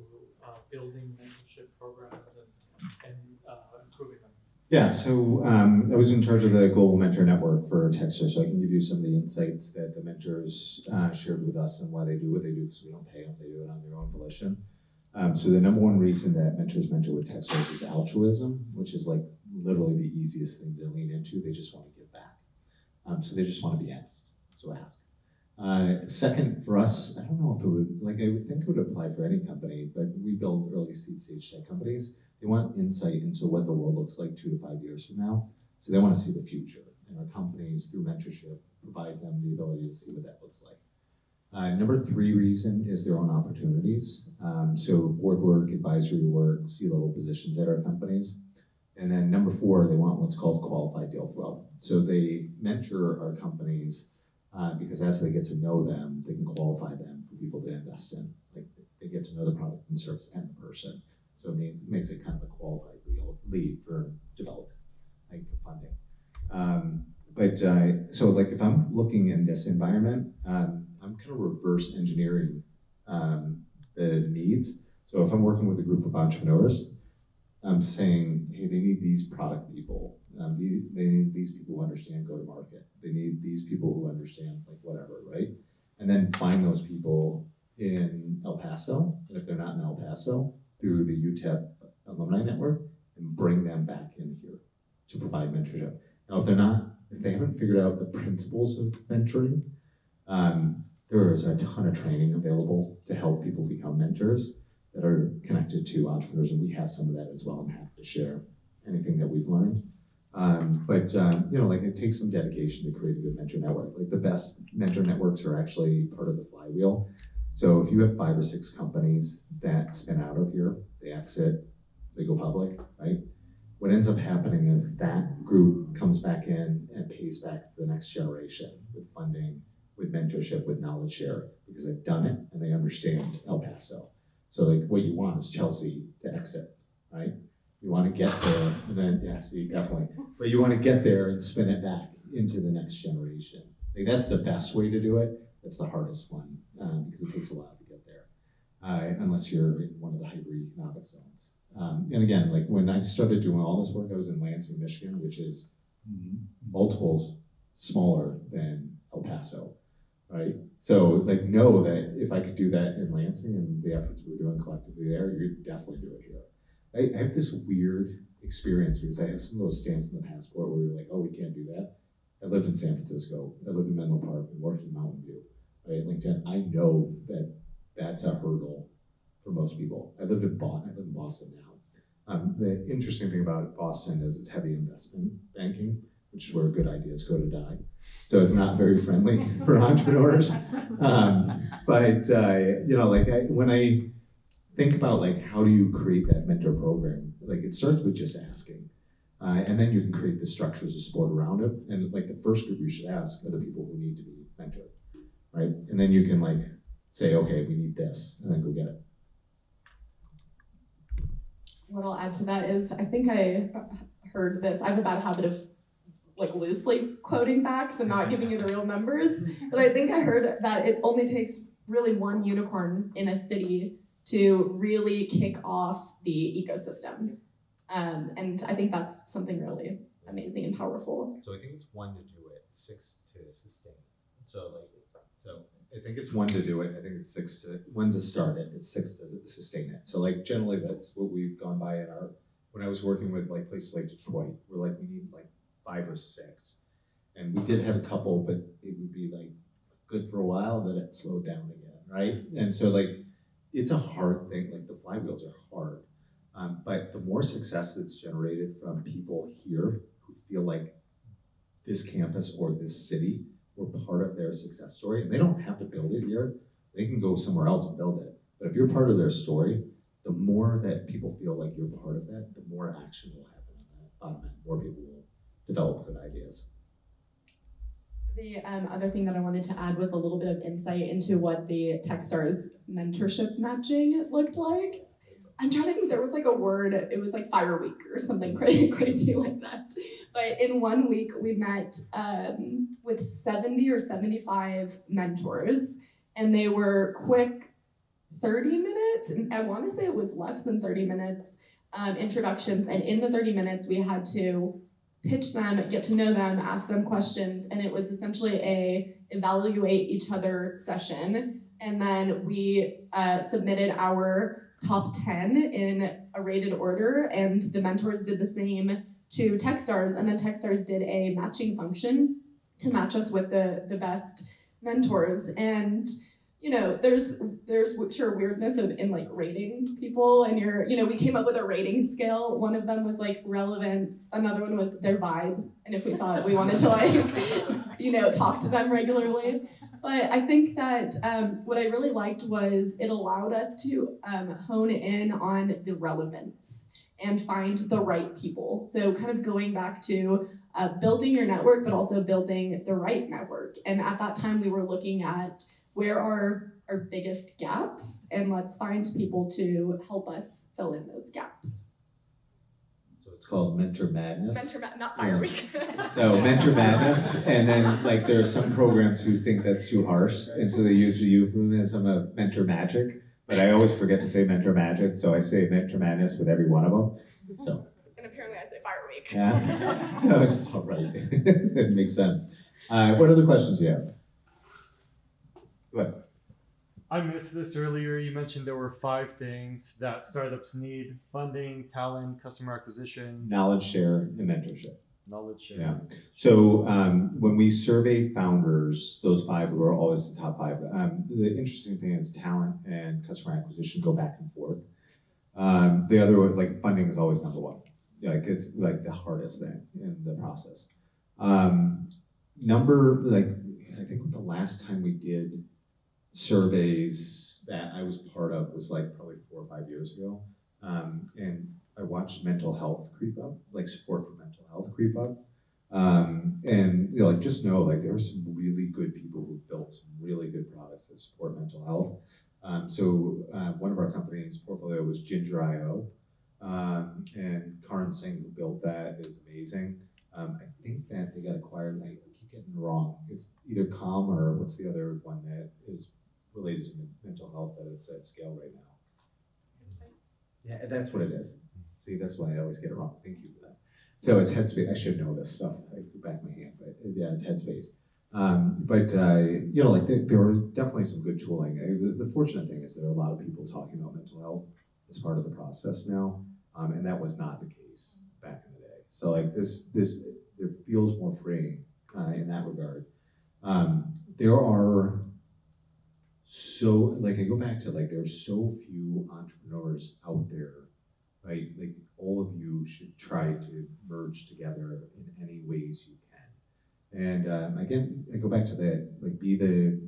building mentorship programs and improving them? Yeah, so I was in charge of the Global Mentor Network for Techstars, so I can give you some of the insights that the mentors shared with us and why they do what they do, because we don't pay them, they do it on their own volition. So the number one reason that mentors mentor with Techstars is altruism, which is literally the easiest thing to lean into. They just want to give back. So they just want to be asked, so ask. Second, for us, I don't know if it would, I would think it would apply for any company, but we build early seed stage tech companies. They want insight into what the world looks like 2 to 5 years from now. So they want to see the future. And our companies, through mentorship, provide them the ability to see what that looks like. Number 3 reason is their own opportunities. So board work, advisory work, C-level positions at our companies. And then number 4, they want what's called qualified deal flow. So they mentor our companies because as they get to know them, they can qualify them for people to invest in. They get to know the product and service and the person. So it makes it kind of a qualified lead for development, for funding. So if I'm looking in this environment, I'm kind of reverse engineering the needs. So if I'm working with a group of entrepreneurs, I'm saying, hey, they need these product people. They need these people who understand go-to-market. They need these people who understand like whatever, right? And then find those people in El Paso, and if they're not in El Paso, through the UTEP alumni network, and bring them back in here to provide mentorship. Now, if they haven't figured out the principles of mentoring, there is a ton of training available to help people become mentors that are connected to entrepreneurs, and we have some of that as well. I'm happy to share anything that we've learned. Like it takes some dedication to create a good mentor network. Like the best mentor networks are actually part of the flywheel. So if you have 5 or 6 companies that spin out of here, they exit, they go public, right? What ends up happening is that group comes back in and pays back the next generation with funding, with mentorship, with knowledge share, because they've done it and they understand El Paso. So like what you want is Chelsea to exit, right? You want to get there and then, yeah, see, definitely. But you want to get there and spin it back into the next generation. Like that's the best way to do it. That's the hardest one because it takes a while to get there, unless you're in one of the hyper-economic zones. And again, like when I started doing all this work, I was in Lansing, Michigan, which is multiples smaller than El Paso, right? So like know that if I could do that in Lansing and the efforts we're doing collectively there, you could definitely do it here. I have this weird experience because I have some of those stamps in the passport where you're like, oh, we can't do that. I lived in San Francisco. I lived in Menlo Park and worked in Mountain View. Right, LinkedIn. I know that that's a hurdle for most people. I live in Boston now. The interesting thing about Boston is it's heavy investment banking, which is where good ideas go to die. So it's not very friendly for entrepreneurs. When I think about like how do you create that mentor program, like it starts with just asking. And then you can create the structures of support around it. And like the first group you should ask are the people who need to be mentored, right? And then you can like say, okay, we need this, and then go get it. What I'll add to that is I think I heard this. I have a bad habit of like loosely quoting facts and not giving you the real numbers. But I think I heard that it only takes really one unicorn in a city to really kick off the ecosystem. And I think that's something really amazing and powerful. So I think it's 1 to do it, 6 to sustain it. So I think it's 1 to do it. I think it's 1 to start it. It's 6 to sustain it. So like generally that's what we've gone by when I was working with like places like Detroit, we're like, we need like 5 or 6. And we did have a couple, but it would be like good for a while, then it slowed down again, right? And so like, it's a hard thing. Like the flywheels are hard. But the more success that's generated from people here who feel like this campus or this city were part of their success story, and they don't have to build it here, they can go somewhere else and build it. But if you're part of their story, the more that people feel like you're part of that, the more action will happen on that bottom end. More people will develop good ideas. The other thing that I wanted to add was a little bit of insight into what the Techstars mentorship matching looked like. I'm trying to think, there was like a word, it was like Fire Week or something crazy like that. But in 1 week, we met with 70 or 75 mentors, and they were quick 30 minutes, and I want to say it was less than 30 minutes, introductions. And in the 30 minutes, we had to pitch them, get to know them, ask them questions, and it was essentially a evaluate each other session. And then we submitted our top 10 in a rated order, and the mentors did the same to Techstars, and then Techstars did a matching function to match us with the best mentors. And you know, there's sure weirdness in like rating people, and we came up with a rating scale. One of them was like relevance, another one was their vibe, and if we thought we wanted to like talk to them regularly. But I think that what I really liked was it allowed us to hone in on the relevance and find the right people. So kind of going back to building your network, but also building the right network. And at that time, we were looking at where are our biggest gaps, and let's find people to help us fill in those gaps. So it's called Mentor Madness. Not Fire Week. So Mentor Madness, and then like there are some programs who think that's too harsh, and so they use the euphemism of Mentor Magic. but I always forget to say Mentor Magic, so I say Mentor Madness with every one of them. So. And apparently I say Fire Week. Yeah, so it's all right. It makes sense. What other questions do you have? Go ahead. I missed this earlier. You mentioned there were 5 things that startups need: funding, talent, customer acquisition, Knowledge share and mentorship. knowledge share. Yeah. So when we surveyed founders, those 5 were always the top 5. The interesting thing is talent and customer acquisition go back and forth. The other one, like funding, is always number 1. Like it's like the hardest thing in the process. I think the last time we did surveys that I was part of was like probably 4 or 5 years ago. And I watched mental health creep up, like support for mental health creep up. And like just know like there are some really good people who built some really good products that support mental health. So one of our companies' portfolio was Ginger.io. And Karan Singh, who built that, is amazing. I think that they got acquired, I keep getting it wrong. It's either Calm or what's the other one that is related to mental health that is at scale right now? Yeah, that's what it is. See, that's why I always get it wrong. Thank you for that. So it's Headspace. I should know this stuff. I put back my hand, but yeah, it's Headspace. Like there are definitely some good tooling. The fortunate thing is there are a lot of people talking about mental health as part of the process now, and that was not the case back in the day. So like it feels more freeing in that regard. There are I go back to there are so few entrepreneurs out there, right? Like all of you should try to merge together in any ways you can. And again, I go back to that, be the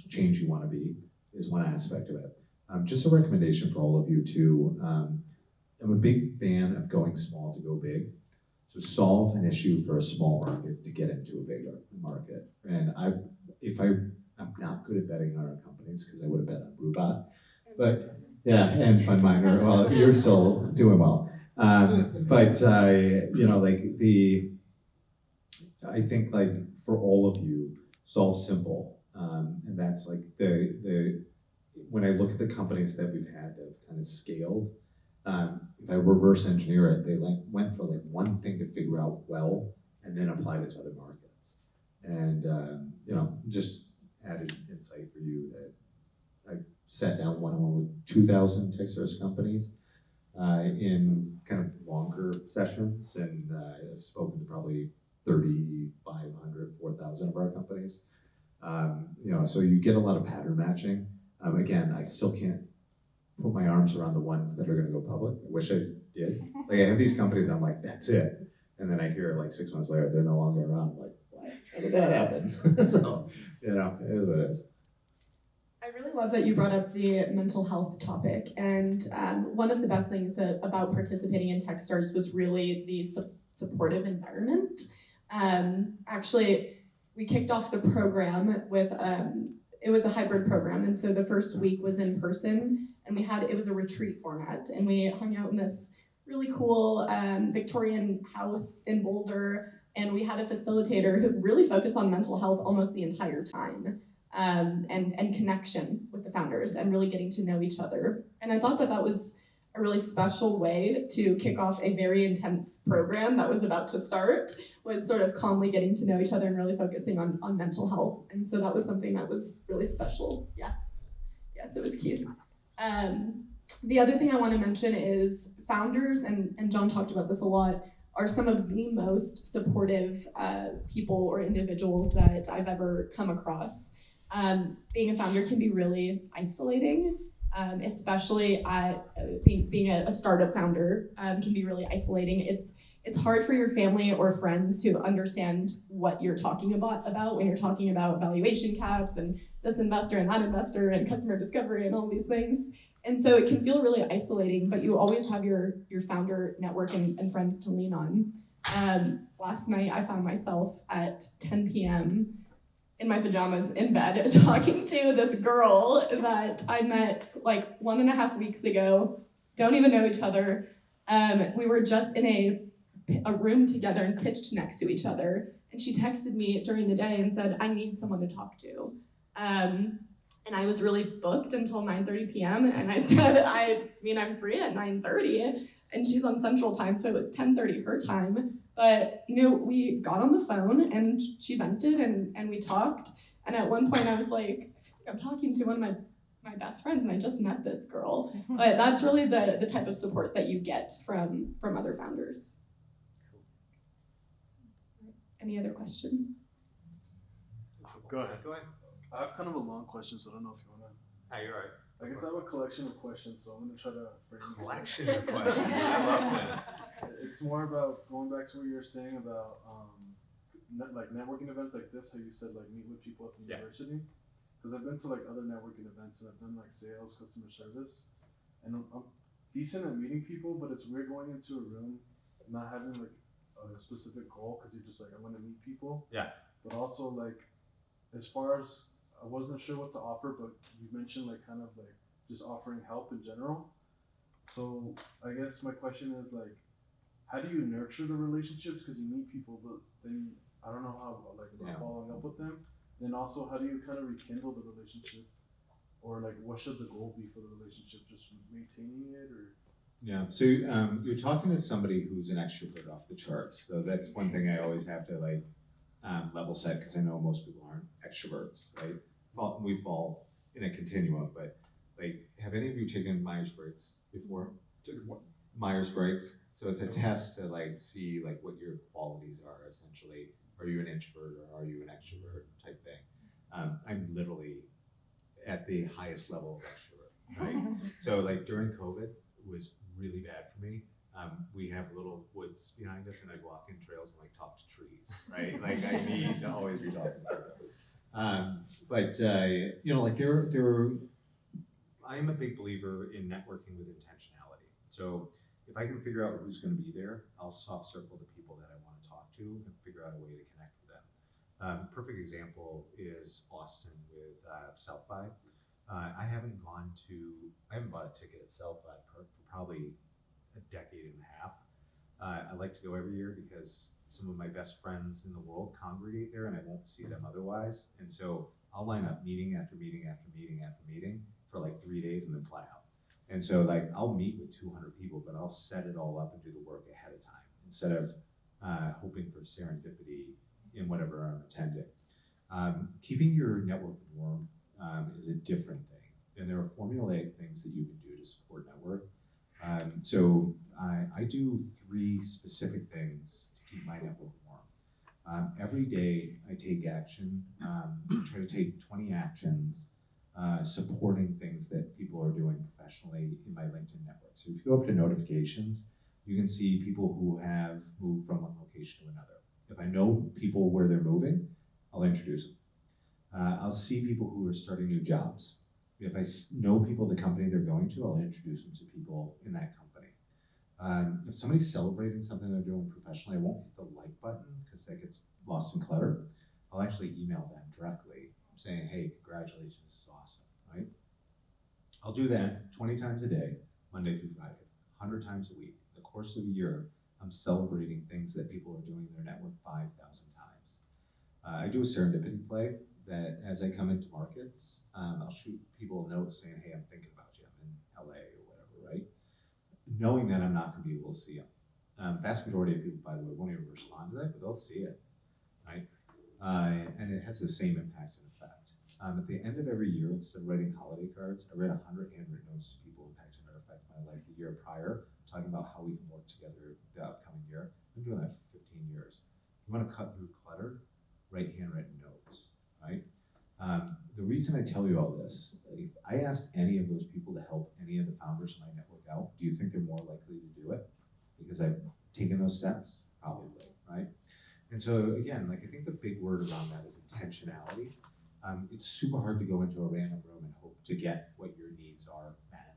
change you want to be is one aspect of it. Just a recommendation for all of you too. I'm a big fan of going small to go big. So solve an issue for a small market to get into a bigger market. And I'm not good at betting on our companies because I would have bet on Brewbot, but yeah, and FundMiner. Well, you're still doing well. I think for all of you, solve simple, and that's when I look at the companies that we've had that have kind of scaled. If I reverse engineer it, they went for one thing to figure out well, and then applied it to other markets. And just added insight for you that I sat down one-on-one with 2,000 Techstars companies in kind of longer sessions, and I've spoken to probably 3,500, 4,000 of our companies. So you get a lot of pattern matching. Again, I still can't put my arms around the ones that are going to go public. I wish I did. I have these companies, I'm like, that's it. And then I hear 6 months later, they're no longer around. I'm like, what? How did that happen? So, it is what it is. I really love that you brought up the mental health topic. And one of the best things about participating in Techstars was really the supportive environment. Actually, we kicked off the program with, it was a hybrid program. And so the first week was in person, and it was a retreat format. And we hung out in this really cool Victorian house in Boulder. And we had a facilitator who really focused on mental health almost the entire time, and connection with the founders and really getting to know each other. And I thought that was a really special way to kick off a very intense program that was about to start, was sort of calmly getting to know each other and really focusing on mental health. And so that was something that was really special. Yeah. Yes, it was cute. The other thing I want to mention is founders, and John talked about this a lot, are some of the most supportive people or individuals that I've ever come across. Being a founder can be really isolating, especially being a startup founder can be really isolating. It's hard for your family or friends to understand what you're talking about when you're talking about valuation caps and this investor and that investor and customer discovery and all these things. And so it can feel really isolating, but you always have your founder network and friends to lean on. Last night I found myself at 10 p.m. in my pajamas in bed talking to this girl that I met 1.5 weeks ago, don't even know each other. We were just in a room together and pitched next to each other. And she texted me during the day and said, I need someone to talk to. And I was really booked until 9:30 p.m. And I said, I'm free at 9:30. And she's on Central Time, so it was 10:30 her time. But, we got on the phone and she vented and we talked. And at one point I was like, I'm talking to one of my best friends and I just met this girl. But that's really the type of support that you get from other founders. Any other questions? Go ahead. Go ahead. I have kind of a long question, so I don't know if you wanna. Hi, you're right. I guess I have a collection of questions, so I'm gonna try to frame it. Collection of questions. I love this. It's more about going back to what you were saying about like networking events like this. How you said like meet with people at the university. Because I've been to like other networking events and I've done like sales, customer service, and I'm decent at meeting people, but it's weird going into a room not having like a specific goal because you're just like I want to meet people. Yeah. But also like as far as I wasn't sure what to offer, but you mentioned like kind of like just offering help in general. So I guess my question is like, how do you nurture the relationships? Because you meet people, but then I don't know how like about following up with them. Then also, how do you kind of rekindle the relationship, or like what should the goal be for the relationship? Just maintaining it, or? Yeah, so you're talking to somebody who's an extrovert off the charts. So that's one thing I always have to like level set because I know most people aren't extroverts, right? We fall in a continuum, but like, have any of you taken Myers-Briggs before? Myers-Briggs. So it's a test to like see like what your qualities are essentially. Are you an introvert or are you an extrovert type thing? I'm literally at the highest level of extrovert, right? So like during COVID it was really bad for me. We have little woods behind us and I walk in trails and like talk to trees, right? Like I need to always be talking to them. I'm a big believer in networking with intentionality. So if I can figure out who's going to be there, I'll soft circle the people that I want to talk to and figure out a way to connect with them. Perfect example is Austin with South by. I haven't bought a ticket at South by for probably a decade and a half. I like to go every year because some of my best friends in the world congregate there and I won't see them otherwise. And so I'll line up meeting after meeting after meeting after meeting for like 3 days and then fly out. And so like I'll meet with 200 people, but I'll set it all up and do the work ahead of time instead of hoping for serendipity in whatever I'm attending. Keeping your network warm is a different thing. And there are formulaic things that you can do to support network. So I do 3 specific things to keep my network warm. Every day I take action, try to take 20 actions supporting things that people are doing professionally in my LinkedIn network. So if you go up to notifications, you can see people who have moved from one location to another. If I know people where they're moving, I'll introduce them. I'll see people who are starting new jobs. If I know people at the company they're going to, I'll introduce them to people in that company. If somebody's celebrating something they're doing professionally, I won't hit the like button because that gets lost in clutter. I'll actually email them directly saying, hey, congratulations, this is awesome, right? I'll do that 20 times a day, Monday through Friday, 100 times a week. In the course of a year, I'm celebrating things that people are doing in their network 5,000 times. I do a serendipity play that as I come into markets, I'll shoot people a note saying, hey, I'm thinking about you, I'm in LA or whatever, right? Knowing that I'm not gonna be able to see them. Vast majority of people, by the way, won't even respond to that, but they'll see it, right? And it has the same impact and effect. At the end of every year, instead of writing holiday cards, I write 100 handwritten notes to people impacting or affect my life the year prior, talking about how we can work together the upcoming year. I've been doing that for 15 years. If you want to cut through clutter, write handwritten notes, right? The reason I tell you all this, if I asked any of those people to help any of the founders in my network out, do you think they're more likely to do it? Because I've taken those steps? Probably, right? And so again, like I think the big word around that is intentionality. It's super hard to go into a random room and hope to get what your needs are met.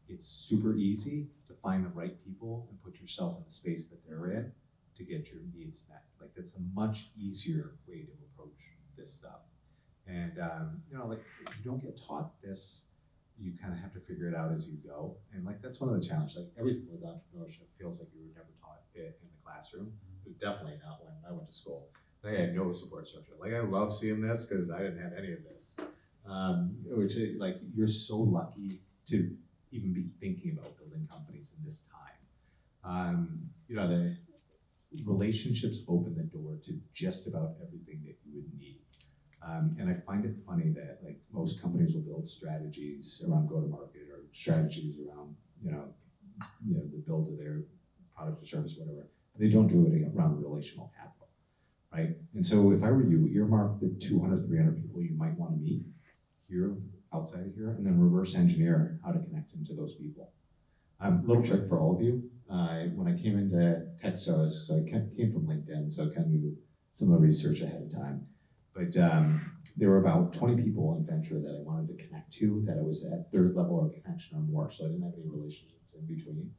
It's super easy to find the right people and put yourself in the space that they're in to get your needs met. Like that's a much easier way to approach this stuff. And like if you don't get taught this, you kind of have to figure it out as you go. And like that's one of the challenges. Like everything with entrepreneurship feels like you were never taught it in the classroom. It was definitely not when I went to school. I had no support structure. Like I love seeing this because I didn't have any of this. which is, like, you're so lucky to even be thinking about building companies in this time. The relationships open the door to just about everything that you would need. And I find it funny that, like, most companies will build strategies around go-to-market or strategies around, the build of their product or service, whatever. They don't do it around relational capital, right? And so if I were you, earmark the 200, 300 people you might want to meet here, outside of here, and then reverse engineer how to connect into those people. Little trick for all of you. When I came into Techstars, so I came from LinkedIn, so I kind of knew some of the research ahead of time. But there were about 20 people in venture that I wanted to connect to, that I was at third level of connection or more, so I didn't have any relationships in between.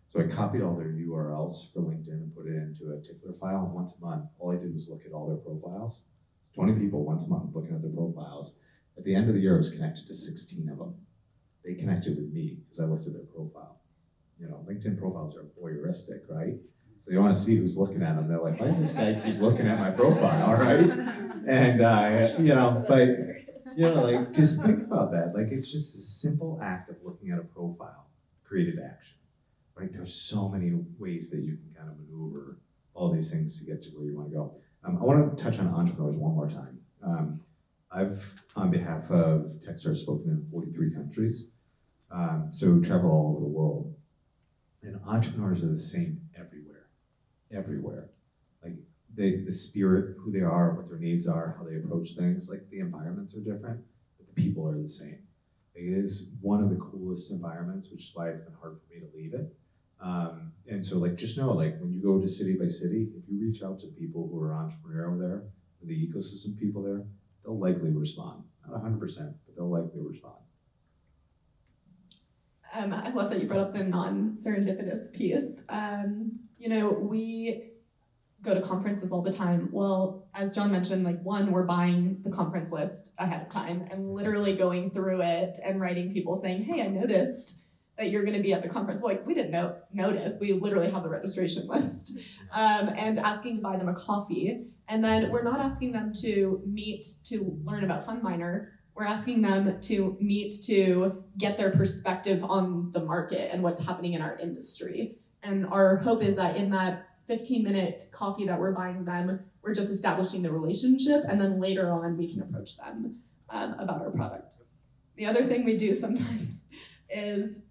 So I copied all their URLs for LinkedIn and put it into a particular file. And once a month, all I did was look at all their profiles. 20 people once a month looking at their profiles. At the end of the year, I was connected to 16 of them. They connected with me because I looked at their profile. LinkedIn profiles are voyeuristic, right? So you want to see who's looking at them. They're like, why does this guy keep looking at my profile, right? And, like, just think about that. Like, it's just a simple act of looking at a profile, created action, right? There's so many ways that you can kind of maneuver all these things to get to where you want to go. I want to touch on entrepreneurs one more time. I've, on behalf of Techstars, spoken in 43 countries, so travel all over the world. And entrepreneurs are the same everywhere. Like, the spirit, who they are, what their needs are, how they approach things, like, the environments are different, but the people are the same. It is one of the coolest environments, which is why it's been hard for me to leave it. And so, like, just know, like, when you go to city by city, if you reach out to people who are entrepreneurial there, the ecosystem people there, they'll likely respond. Not 100%, but they'll likely respond. I love that you brought up the non-serendipitous piece. We go to conferences all the time. Well, as John mentioned, like, one, we're buying the conference list ahead of time and literally going through it and writing people saying, hey, I noticed that you're going to be at the conference. Well, like, we didn't notice. We literally have the registration list, and asking to buy them a coffee. And then we're not asking them to meet to learn about FundMiner. We're asking them to meet to get their perspective on the market and what's happening in our industry. And our hope is that in that 15-minute coffee that we're buying them, we're just establishing the relationship, and then later on we can approach them about our product. The other thing we do sometimes is,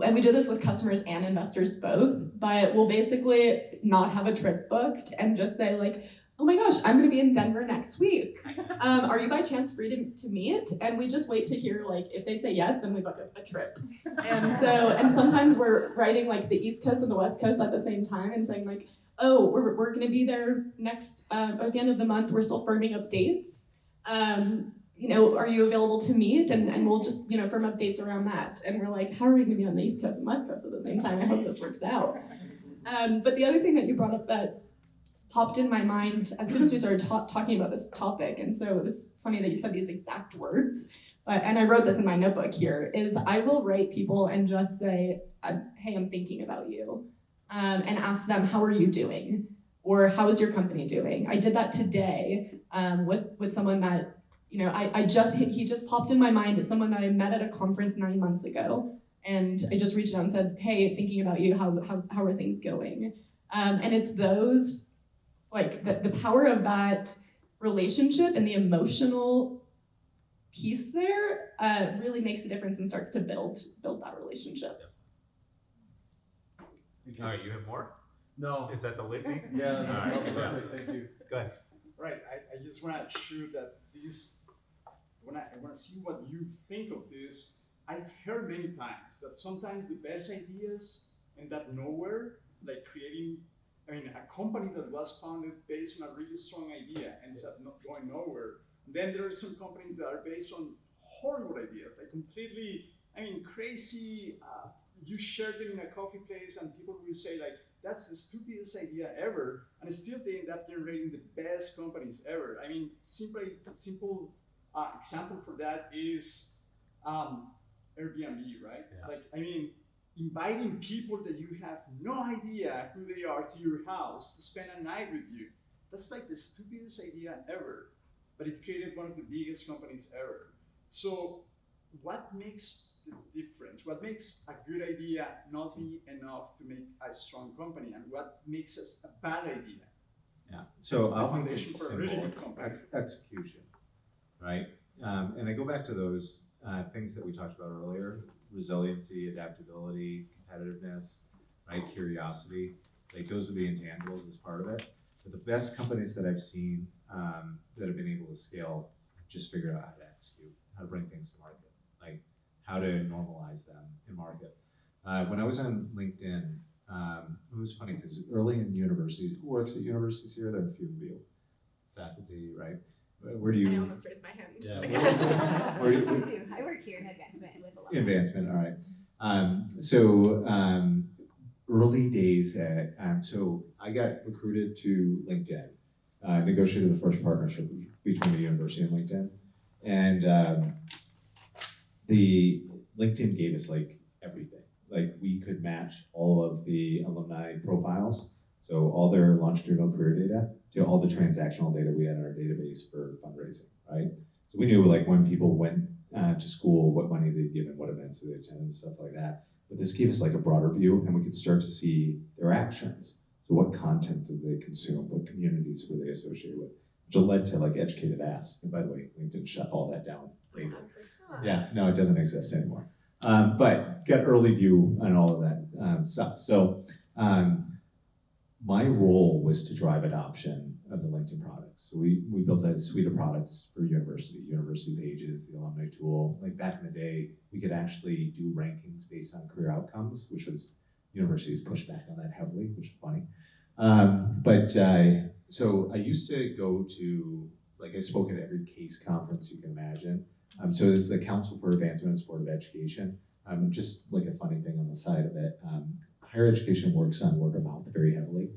and we do this with customers and investors both, but we'll basically not have a trip booked and just say, like, oh my gosh, I'm gonna be in Denver next week. Are you by chance free to meet? And we just wait to hear, like, if they say yes, then we book a trip. And sometimes we're writing, like, the East Coast and the West Coast at the same time and saying, like, oh, we're gonna be there next, at the end of the month, we're still firming up dates. Are you available to meet? And we'll just, firm up dates around that. And we're like, how are we gonna be on the East Coast and West Coast at the same time? I hope this works out. But the other thing that you brought up that popped in my mind as soon as we started talking about this topic, and so it was funny that you said these exact words, and I wrote this in my notebook here, is I will write people and just say, hey, I'm thinking about you, and ask them, how are you doing? Or how is your company doing? I did that today with someone that, he just popped in my mind as someone that I met at a conference 9 months ago, and I just reached out and said, hey, thinking about you, how are things going? And it's those, like, the power of that relationship and the emotional piece there really makes a difference and starts to build that relationship. All right, you have more? No. Is that the litany? Yeah, All right, good job. perfect, thank you. Go ahead. Right, I just want to share that I want to see what you think of this. I've heard many times that sometimes the best ideas end up nowhere, like creating, a company that was founded based on a really strong idea ends up not going nowhere. Then there are some companies that are based on horrible ideas, like completely, crazy. You share them in a coffee place and people will say, like, that's the stupidest idea ever, and still they end up generating the best companies ever. Simple example for that is Airbnb, right? Yeah. Inviting people that you have no idea who they are to your house to spend a night with you. That's like the stupidest idea ever, but it created one of the biggest companies ever. So what makes the difference? What makes a good idea not be enough to make a strong company, and what makes us a bad idea? Yeah. So I'll make Foundation it for a really simple. good company. Execution, right? And I go back to those things that we talked about earlier: resiliency, adaptability, competitiveness, right? Curiosity. Like those are the intangibles as part of it. But the best companies that I've seen that have been able to scale have just figured out how to execute, how to bring things to market, like how to normalize them in market. When I was on LinkedIn, it was funny because early in university, who works at universities here? There are a few of you, faculty, right? Where do you? I almost raised my hand. Yeah. Where do you? I work here in advancement with alumni. Advancement, all right. Early days at, so I got recruited to LinkedIn, negotiated the first partnership between the university and LinkedIn. And the LinkedIn gave us like everything. Like we could match all of the alumni profiles. So all their longitudinal career data to all the transactional data we had in our database for fundraising, right? So we knew like when people went to school, what money they'd given, what events they attended, and stuff like that. But this gave us like a broader view, and we could start to see their actions. So what content did they consume? What communities were they associated with? Which led to like educated ask. And by the way, LinkedIn shut all that down later. Yeah, no, it doesn't exist anymore. But got early view on all of that stuff. So my role was to drive adoption of the LinkedIn products. So we built a suite of products for university pages, the alumni tool. Like back in the day, we could actually do rankings based on career outcomes, which was, universities pushed back on that heavily, which is funny. So I used to go to, like I spoke at every case conference you can imagine. So it's the Council for Advancement and Supportive Education. Just like a funny thing on the side of it, higher education works on word of mouth very heavily.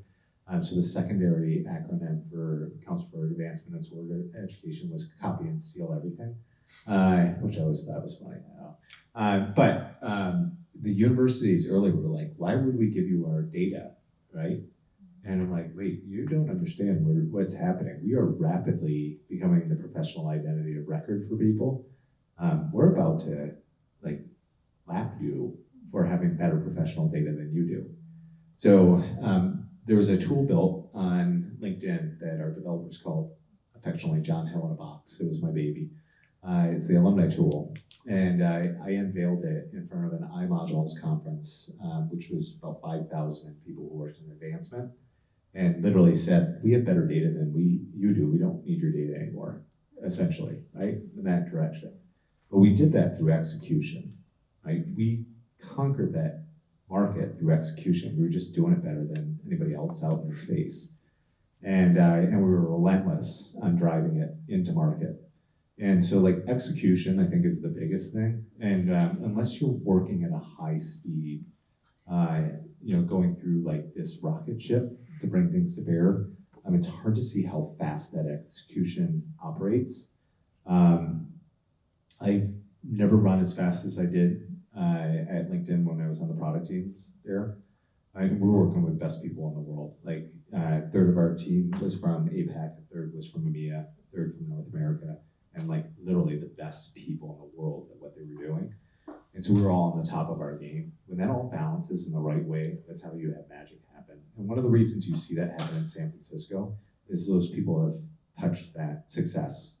So the secondary acronym for Council for Advancement and Supportive Education was copy and seal everything, which I always thought was funny. The universities earlier were like, why would we give you our data, right? And I'm like, wait, you don't understand what's happening. We are rapidly becoming the professional identity of record for people. We're about to like lap you for having better professional data than you do. So there was a tool built on LinkedIn that our developers called affectionately John Hill in a Box. It was my baby. It's the alumni tool. And I unveiled it in front of an iModules conference, which was about 5,000 people who worked in advancement, and literally said, we have better data than you do. We don't need your data anymore, essentially, right? In that direction. But we did that through execution, right? We conquered that market through execution. We were just doing it better than anybody else out in the space. And we were relentless on driving it into market. And so like execution, I think, is the biggest thing. And unless you're working at a high speed, going through like this rocket ship to bring things to bear, it's hard to see how fast that execution operates. I've never run as fast as I did at LinkedIn when I was on the product teams there. We're working with the best people in the world. Like a third of our team was from APAC, a third was from EMEA, a third from North America, and like literally the best people in the world at what they were doing. And so we were all on the top of our game. When that all balances in the right way, that's how you have magic happen. And one of the reasons you see that happen in San Francisco is those people have touched that success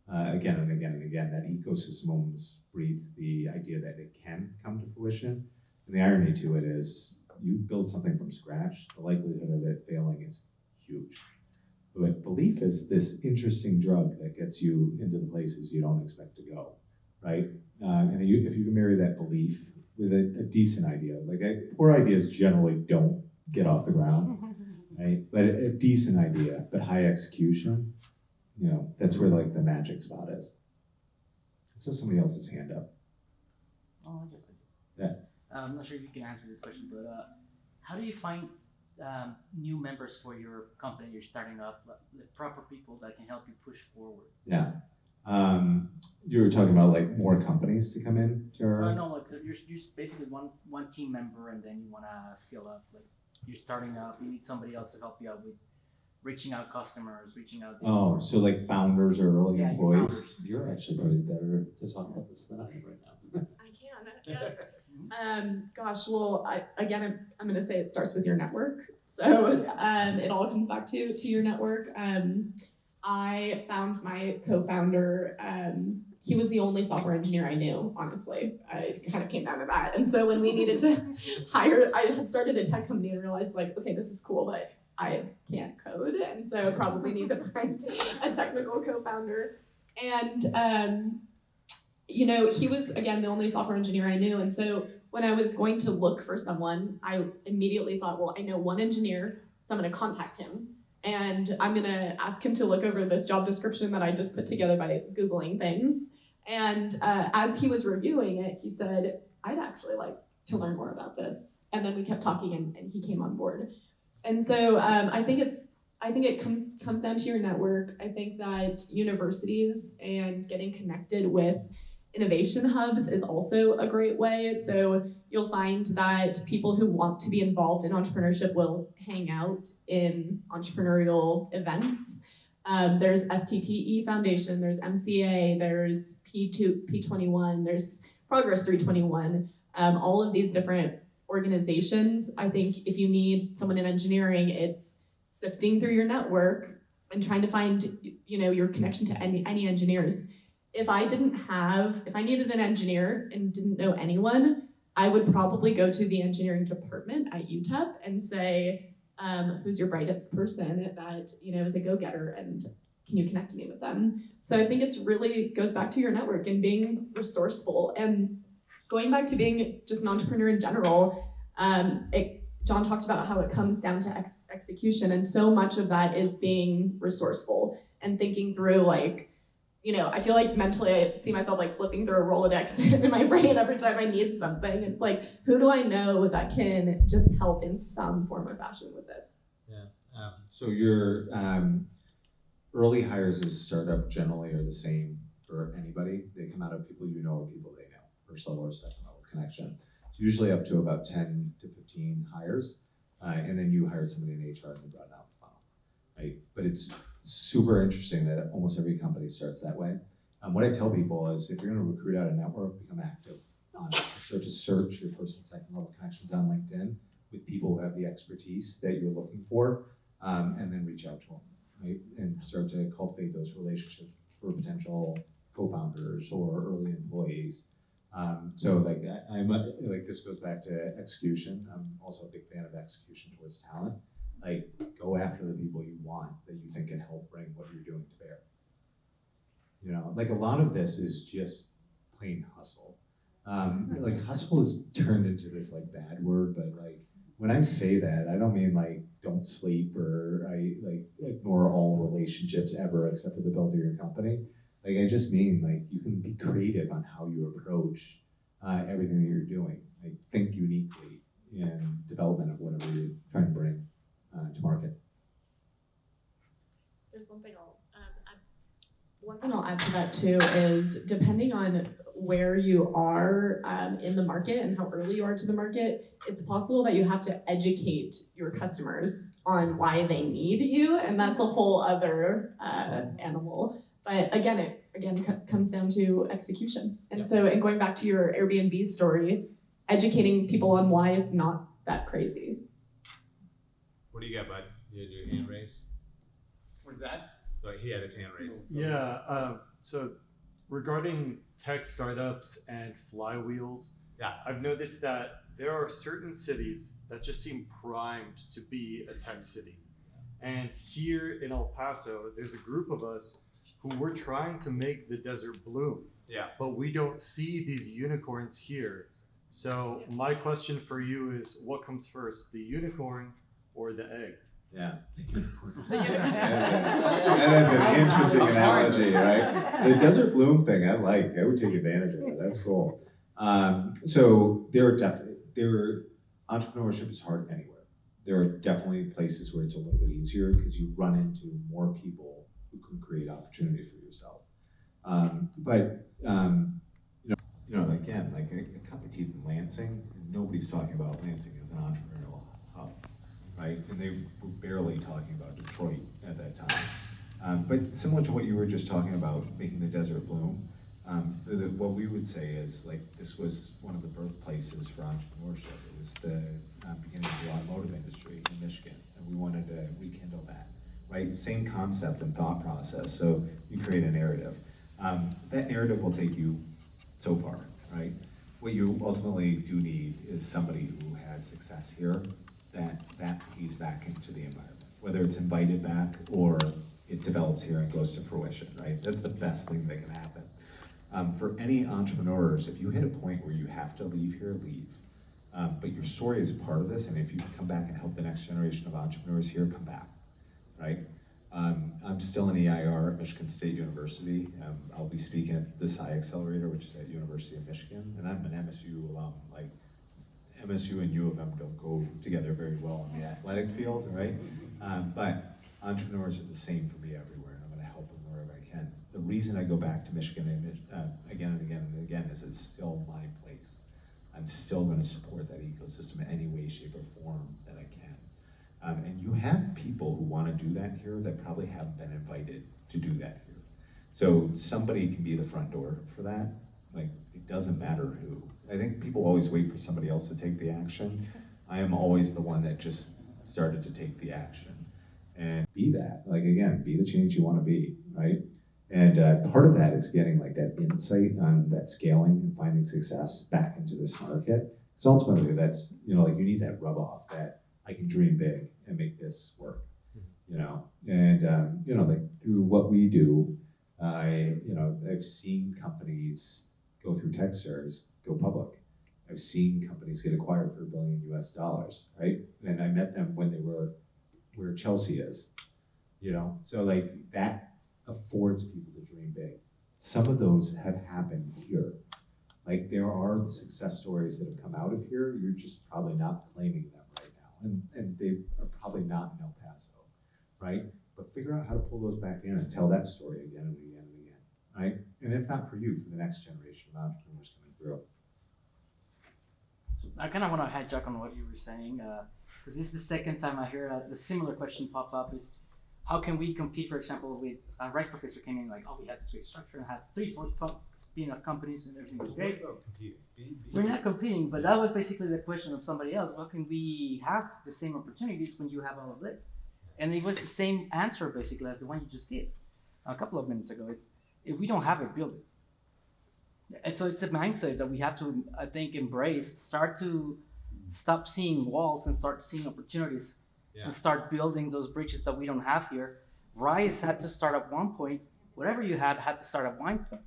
again and again and again. That ecosystem almost breeds the idea that it can come to fruition. And the irony to it is you build something from scratch, the likelihood of it failing is huge. But belief is this interesting drug that gets you into the places you don't expect to go, right? And if you can marry that belief with a decent idea, like poor ideas generally don't get off the ground, right? But a decent idea, but high execution, that's where like the magic spot is. So somebody else's hand up. Oh, yes. Yeah. I'm not sure if you can answer this question, but how do you find new members for your company you're starting up, the proper people that can help you push forward? Yeah. You were talking about like more companies to come in to our... No, like you're just basically one team member, and then you want to scale up. Like you're starting up, you need somebody else to help you out with reaching out customers, reaching out. Oh, so like founders or early Yeah, employees? founders. You're actually probably better to talk about this than I am right now. I can, yes. Gosh, well, I'm going to say it starts with your network. So it all comes back to your network. I found my co-founder. He was the only software engineer I knew, honestly. It kind of came down to that. And so when we needed to hire, I had started a tech company and realized like, okay, this is cool, but I can't code. And so probably need to find a technical co-founder. And, he was, again, the only software engineer I knew. And so when I was going to look for someone, I immediately thought, well, I know one engineer, so I'm going to contact him. And I'm going to ask him to look over this job description that I just put together by Googling things. And as he was reviewing it, he said, I'd actually like to learn more about this. And then we kept talking and he came on board. And so I think it comes down to your network. I think that universities and getting connected with innovation hubs is also a great way. So you'll find that people who want to be involved in entrepreneurship will hang out in entrepreneurial events. There's STTE Foundation, there's MCA, there's P21, there's Progress 321. All of these different organizations, I think if you need someone in engineering, it's sifting through your network and trying to find, your connection to any engineers. If I needed an engineer and didn't know anyone, I would probably go to the engineering department at UTEP and say, who's your brightest person that, is a go-getter, and can you connect me with them? So I think it's really goes back to your network and being resourceful. And going back to being just an entrepreneur in general, John talked about how it comes down to execution, and so much of that is being resourceful and thinking through I feel like mentally I see myself like flipping through a Rolodex in my brain every time I need something. It's like, who do I know that can just help in some form or fashion with this? Yeah. So your early hires as a startup generally are the same for anybody. They come out of people you know or people they know, first level or second level connection. It's usually up to about 10 to 15 hires, and then you hired somebody in HR and they brought it out the funnel, right? But it's super interesting that almost every company starts that way. What I tell people is if you're going to recruit out a network, become active on it. So just search your first and second level connections on LinkedIn with people who have the expertise that you're looking for, and then reach out to them, right? And start to cultivate those relationships for potential co-founders or early employees. So this goes back to execution. I'm also a big fan of execution towards talent. Go after the people you want that you think can help bring what you're doing to bear. A lot of this is just plain hustle. Hustle is turned into this bad word, but when I say that, I don't mean don't sleep or ignore all relationships ever except for the build of your company. I just mean you can be creative on how you approach everything that you're doing. Think uniquely in development of whatever you're trying to bring to market. There's one thing I'll add to that too is depending on where you are in the market and how early you are to the market, it's possible that you have to educate your customers on why they need you, and that's a whole other animal. But again, it comes down to execution. And so, and going back to your Airbnb story, educating people on why it's not that crazy. What do you got, bud? You had your hand raised? What is that? He had his hand raised. Yeah, so regarding tech startups and flywheels, I've noticed that there are certain cities that just seem primed to be a tech city. And here in El Paso, there's a group of us who we're trying to make the desert bloom. Yeah. But we don't see these unicorns here. So my question for you is, what comes first, the unicorn or the egg? Yeah. That's an interesting analogy, right? The desert bloom thing, I would take advantage of it. That's cool. So entrepreneurship is hard anywhere. There are definitely places where it's a little bit easier because you run into more people who can create opportunity for yourself. Again, a cup of tea in Lansing, nobody's talking about Lansing as an entrepreneurial hub, right? And they were barely talking about Detroit at that time. But similar to what you were just talking about, making the desert bloom, what we would say is like this was one of the birthplaces for entrepreneurship. It was the beginning of the automotive industry in Michigan, and we wanted to rekindle that, right? Same concept and thought process. So you create a narrative. That narrative will take you so far, right? What you ultimately do need is somebody who has success here that pays back into the environment, whether it's invited back or it develops here and goes to fruition, right? That's the best thing that can happen. For any entrepreneurs, if you hit a point where you have to leave here, leave. But your story is part of this, and if you come back and help the next generation of entrepreneurs here, come back, right? I'm still an EIR at Michigan State University. I'll be speaking at the Sci Accelerator, which is at University of Michigan, and I'm an MSU alum. Like MSU and U of M don't go together very well in the athletic field, right? But entrepreneurs are the same for me everywhere, and I'm going to help them wherever I can. The reason I go back to Michigan again and again and again is it's still my place. I'm still going to support that ecosystem in any way, shape, or form that I can. And you have people who want to do that here that probably haven't been invited to do that here. So somebody can be the front door for that. Like, it doesn't matter who. I think people always wait for somebody else to take the action. I am always the one that just started to take the action. And be that, like again, be the change you want to be, right? And part of that is getting like that insight on that scaling and finding success back into this market. Because ultimately that's, you know, like you need that rub off that I can dream big and make this work, you know? And, you know, like through what we do, I've seen companies go through Techstars, go public. I've seen companies get acquired for $1 billion US, right? And I met them when they were where Chelsea is, you know? So like that affords people to dream big. Some of those have happened here. Like there are success stories that have come out of here, you're just probably not claiming them right now. And they are probably not in El Paso, right? But figure out how to pull those back in and tell that story again and again and again, right? And if not for you, for the next generation of entrepreneurs coming through. So I kind of want to hijack on what you were saying, because this is the second time I hear the similar question pop up is, how can we compete, for example, with a rice professor came in like, oh, we had this great structure and had 3-4 spin-off companies and everything was great. We're not competing, but that was basically the question of somebody else. How can we have the same opportunities when you have all of this? And it was the same answer basically as the one you just gave a couple of minutes ago. It's, if we don't have it, build it. And so it's a mindset that we have to, I think, embrace, start to stop seeing walls and start seeing opportunities. Yeah. And start building those bridges that we don't have here. Rise had to start at one point. Whatever you had to start at one point.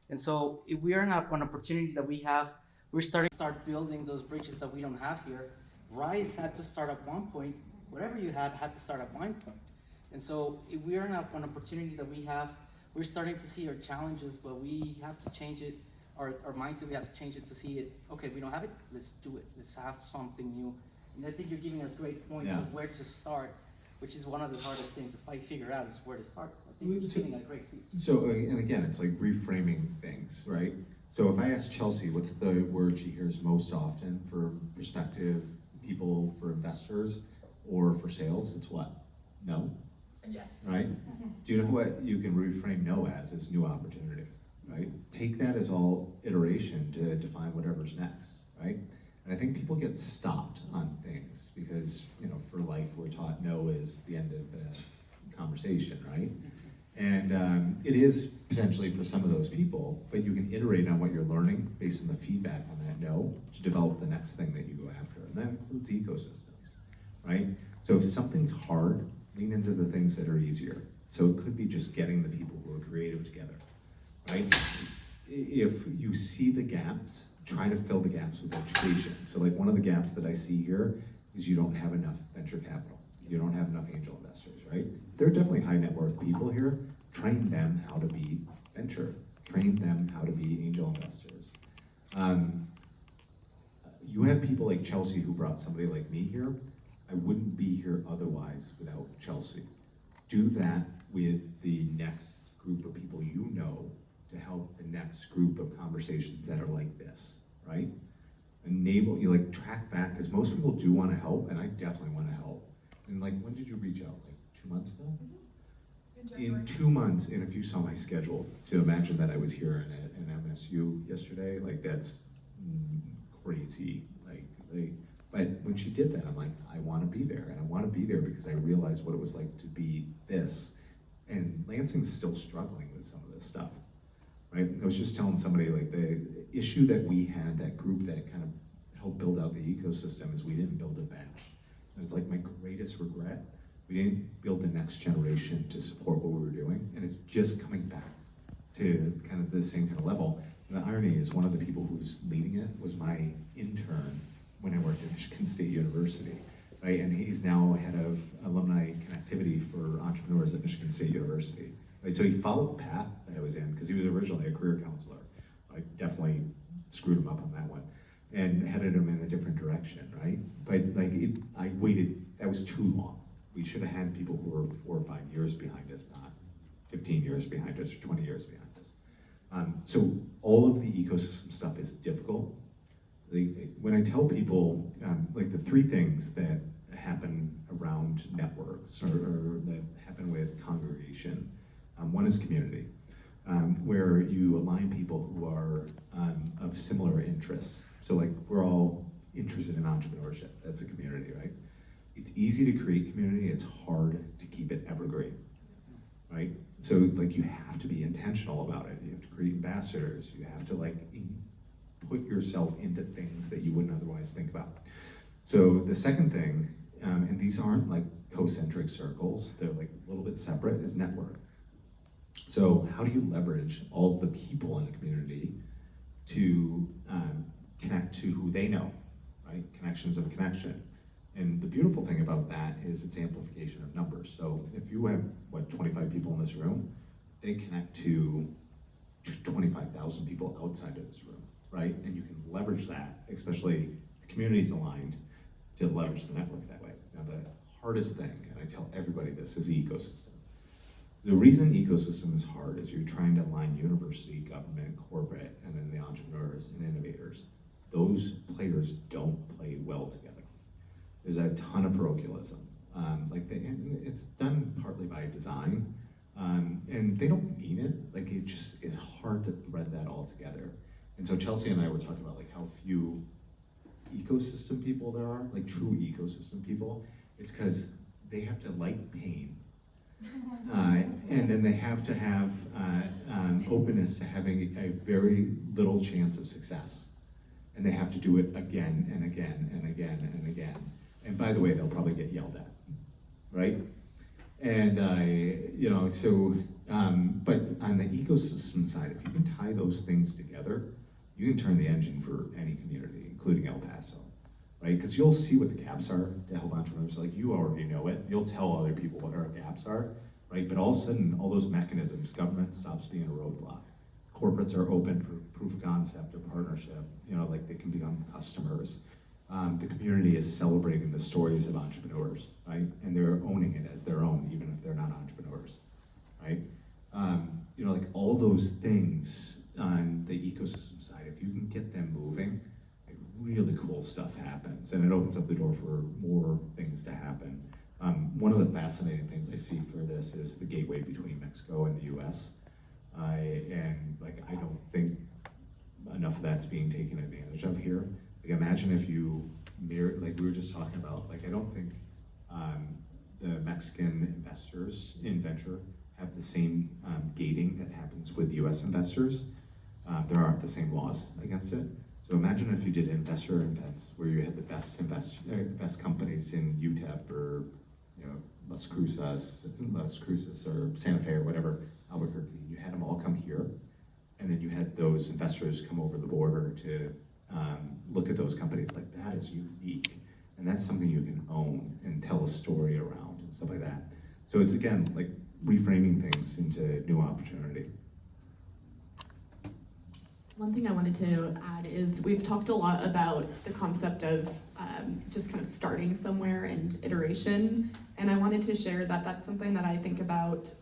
And so if we are not an opportunity that we have, we're starting to start building those bridges that we don't have here. Rise had to start at one point. Whatever you had to start at one point. And so if we are not an opportunity that we have, we're starting to see our challenges, but we have to change it. Our mindset, we have to change it to see it. Okay, we don't have it. Let's do it. Let's have something new. And I think you're giving us great points of where to start, which is one of the hardest things to figure out is where to start. I think you're giving a great tip. So, and again, it's like reframing things, right? So if I ask Chelsea, what's the word she hears most often for prospective people, for investors, or for sales? It's what? No? Yes. Right? Do you know what you can reframe no as? It's new opportunity, right? Take that as all iteration to define whatever's next, right? And I think people get stopped on things because, you know, for life we're taught no is the end of the conversation, right? And it is potentially for some of those people, but you can iterate on what you're learning based on the feedback on that no to develop the next thing that you go after. And that includes ecosystems, right? So if something's hard, lean into the things that are easier. So it could be just getting the people who are creative together, right? If you see the gaps, try to fill the gaps with education. So like one of the gaps that I see here is you don't have enough venture capital. You don't have enough angel investors, right? There are definitely high net worth people here. Train them how to be venture. Train them how to be angel investors. You have people like Chelsea who brought somebody like me here. I wouldn't be here otherwise without Chelsea. Do that with the next group of people you know to help the next group of conversations that are like this, right? Enable, you like track back, because most people do want to help, and I definitely want to help. And like, when did you reach out? Like 2 months ago? In 2 months, and if you saw my schedule, to imagine that I was here in MSU yesterday, like that's crazy. But when she did that, I'm like, I want to be there, and I want to be there because I realized what it was like to be this. And Lansing's still struggling with some of this stuff, right? I was just telling somebody, like, the issue that we had, that group that kind of helped build out the ecosystem, is we didn't build a bench. And it's like my greatest regret. We didn't build the next generation to support what we were doing, and it's just coming back to kind of the same kind of level. And the irony is, one of the people who's leading it was my intern when I worked at Michigan State University, right? And he's now head of alumni connectivity for entrepreneurs at Michigan State University, right? So he followed the path that I was in, because he was originally a career counselor. I definitely screwed him up on that one and headed him in a different direction, right? But like, I waited, that was too long. We should have had people who were 4 or 5 years behind us, not 15 years behind us or 20 years behind us. So all of the ecosystem stuff is difficult. When I tell people, like the 3 things that happen around networks or that happen with congregation, one is community, where you align people who are of similar interests. So like, we're all interested in entrepreneurship. That's a community, right? It's easy to create community, it's hard to keep it evergreen, right? So like, you have to be intentional about it. You have to create ambassadors. You have to like put yourself into things that you wouldn't otherwise think about. So the second thing, and these aren't like concentric circles, they're like a little bit separate, is network. So how do you leverage all the people in a community to connect to who they know, right? Connections of a connection. And the beautiful thing about that is it's amplification of numbers. So if you have, 25 people in this room, they connect to 25,000 people outside of this room, right? And you can leverage that, especially the community's aligned, to leverage the network that way. Now the hardest thing, and I tell everybody this, is the ecosystem. The reason ecosystem is hard is you're trying to align university, government, corporate, and then the entrepreneurs and innovators. Those players don't play well together. There's a ton of parochialism. It's done partly by design, and they don't mean it. Like, it just is hard to thread that all together. And so Chelsea and I were talking about like how few ecosystem people there are, like true ecosystem people. It's because they have to like pain, and then they have to have openness to having a very little chance of success, and they have to do it again and again and again and again. And by the way, they'll probably get yelled at, right? And but on the ecosystem side, if you can tie those things together, you can turn the engine for any community, including El Paso, right? Because you'll see what the gaps are to help entrepreneurs. Like, you already know it. You'll tell other people what our gaps are, right? But all of a sudden, all those mechanisms, government stops being a roadblock. Corporates are open for proof of concept or partnership. Like, they can become customers. The community is celebrating the stories of entrepreneurs, right? And they're owning it as their own, even if they're not entrepreneurs, right? Like, all those things on the ecosystem side, if you can get them moving, like, really cool stuff happens, and it opens up the door for more things to happen. One of the fascinating things I see for this is the gateway between Mexico and the US. And I don't think enough of that's being taken advantage of here. Like, imagine if you mirror, like we were just talking about, like, I don't think the Mexican investors in venture have the same gating that happens with US investors. There aren't the same laws against it. So imagine if you did investor events where you had the best companies in UTEP or Las Cruces or Santa Fe or whatever, Albuquerque. You had them all come here, and then you had those investors come over the border to look at those companies. Like, that is unique, and that's something you can own and tell a story around and stuff like that. So it's, again, like reframing things into new opportunity. One thing I wanted to add is we've talked a lot about the concept of just kind of starting somewhere and iteration, and I wanted to share that that's something that I think about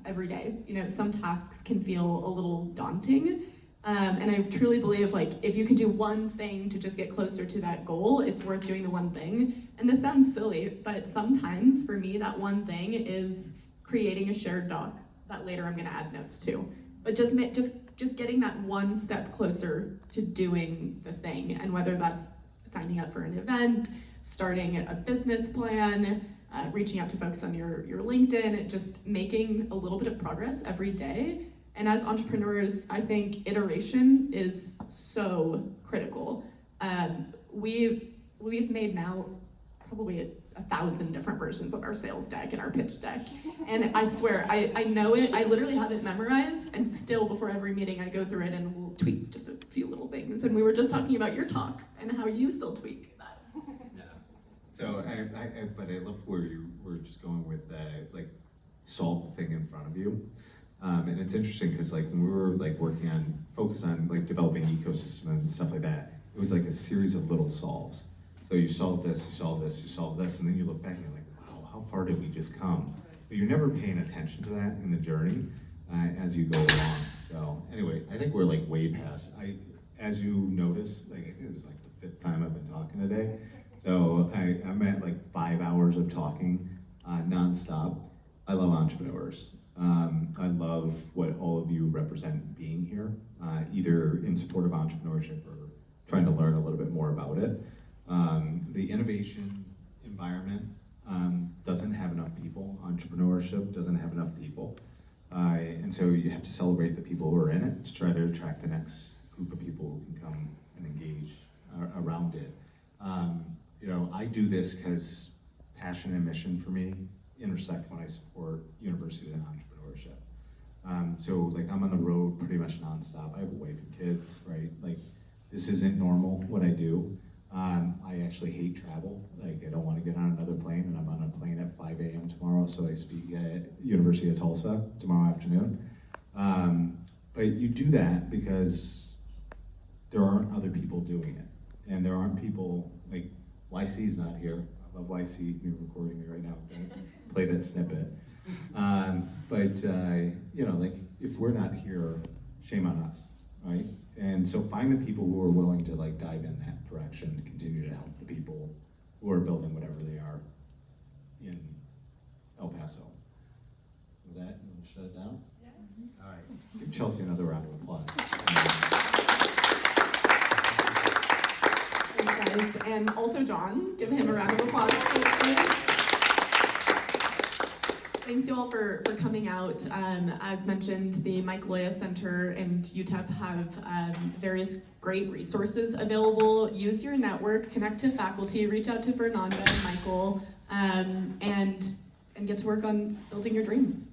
every day. Some tasks can feel a little daunting, And I truly believe like if you could do one thing to just get closer to that goal, it's worth doing the one thing. And this sounds silly, but sometimes for me that one thing is creating a shared doc that later I'm gonna add notes to. But just getting that one step closer to doing the thing, and whether that's signing up for an event, starting a business plan, reaching out to folks on your LinkedIn, just making a little bit of progress every day. And as entrepreneurs, I think iteration is so critical. We've made now probably 1,000 different versions of our sales deck and our pitch deck. And I swear, I know it, I literally have it memorized, and still before every meeting I go through it and we'll tweak just a few little things. And we were just talking about your talk and how you still tweak that. Yeah. So but I love where you were just going with like solve the thing in front of you. And it's interesting because like when we were like working on focus on like developing ecosystem and stuff like that, it was like a series of little solves. So you solve this, you solve this, you solve this, and then you look back and you're like, wow, how far did we just come? But you're never paying attention to that in the journey as you go along. So anyway, I think we're like way past. As you notice, like I think this is like the 5th time I've been talking today. So I'm at like 5 hours of talking nonstop. I love entrepreneurs. I love what all of you represent being here, either in support of entrepreneurship or trying to learn a little bit more about it. The innovation environment doesn't have enough people. Entrepreneurship doesn't have enough people. And so you have to celebrate the people who are in it to try to attract the next group of people who can come and engage around it. You know, I do this because passion and mission for me intersect when I support universities and entrepreneurship. So like I'm on the road pretty much nonstop. I have a wife and kids, right? Like this isn't normal what I do. I actually hate travel. Like I don't want to get on another plane, and I'm on a plane at 5 a.m. tomorrow, so I speak at University of Tulsa tomorrow afternoon. But you do that because there aren't other people doing it. And there aren't people, like YC's not here. I love YC, you're recording me right now. Don't play that snippet. But you know, like if we're not here, shame on us, right? And so find the people who are willing to like dive in that direction to continue to help the people who are building whatever they are in El Paso. Was that, you want to shut it down? Yeah. All right, give Chelsea another round of applause. Thanks, guys. And also John, give him a round of applause. Thanks you all for coming out. As mentioned, the Mike Loya Center and UTEP have various great resources available. Use your network, connect to faculty, reach out to Fernanda and Michael, and get to work on building your dream.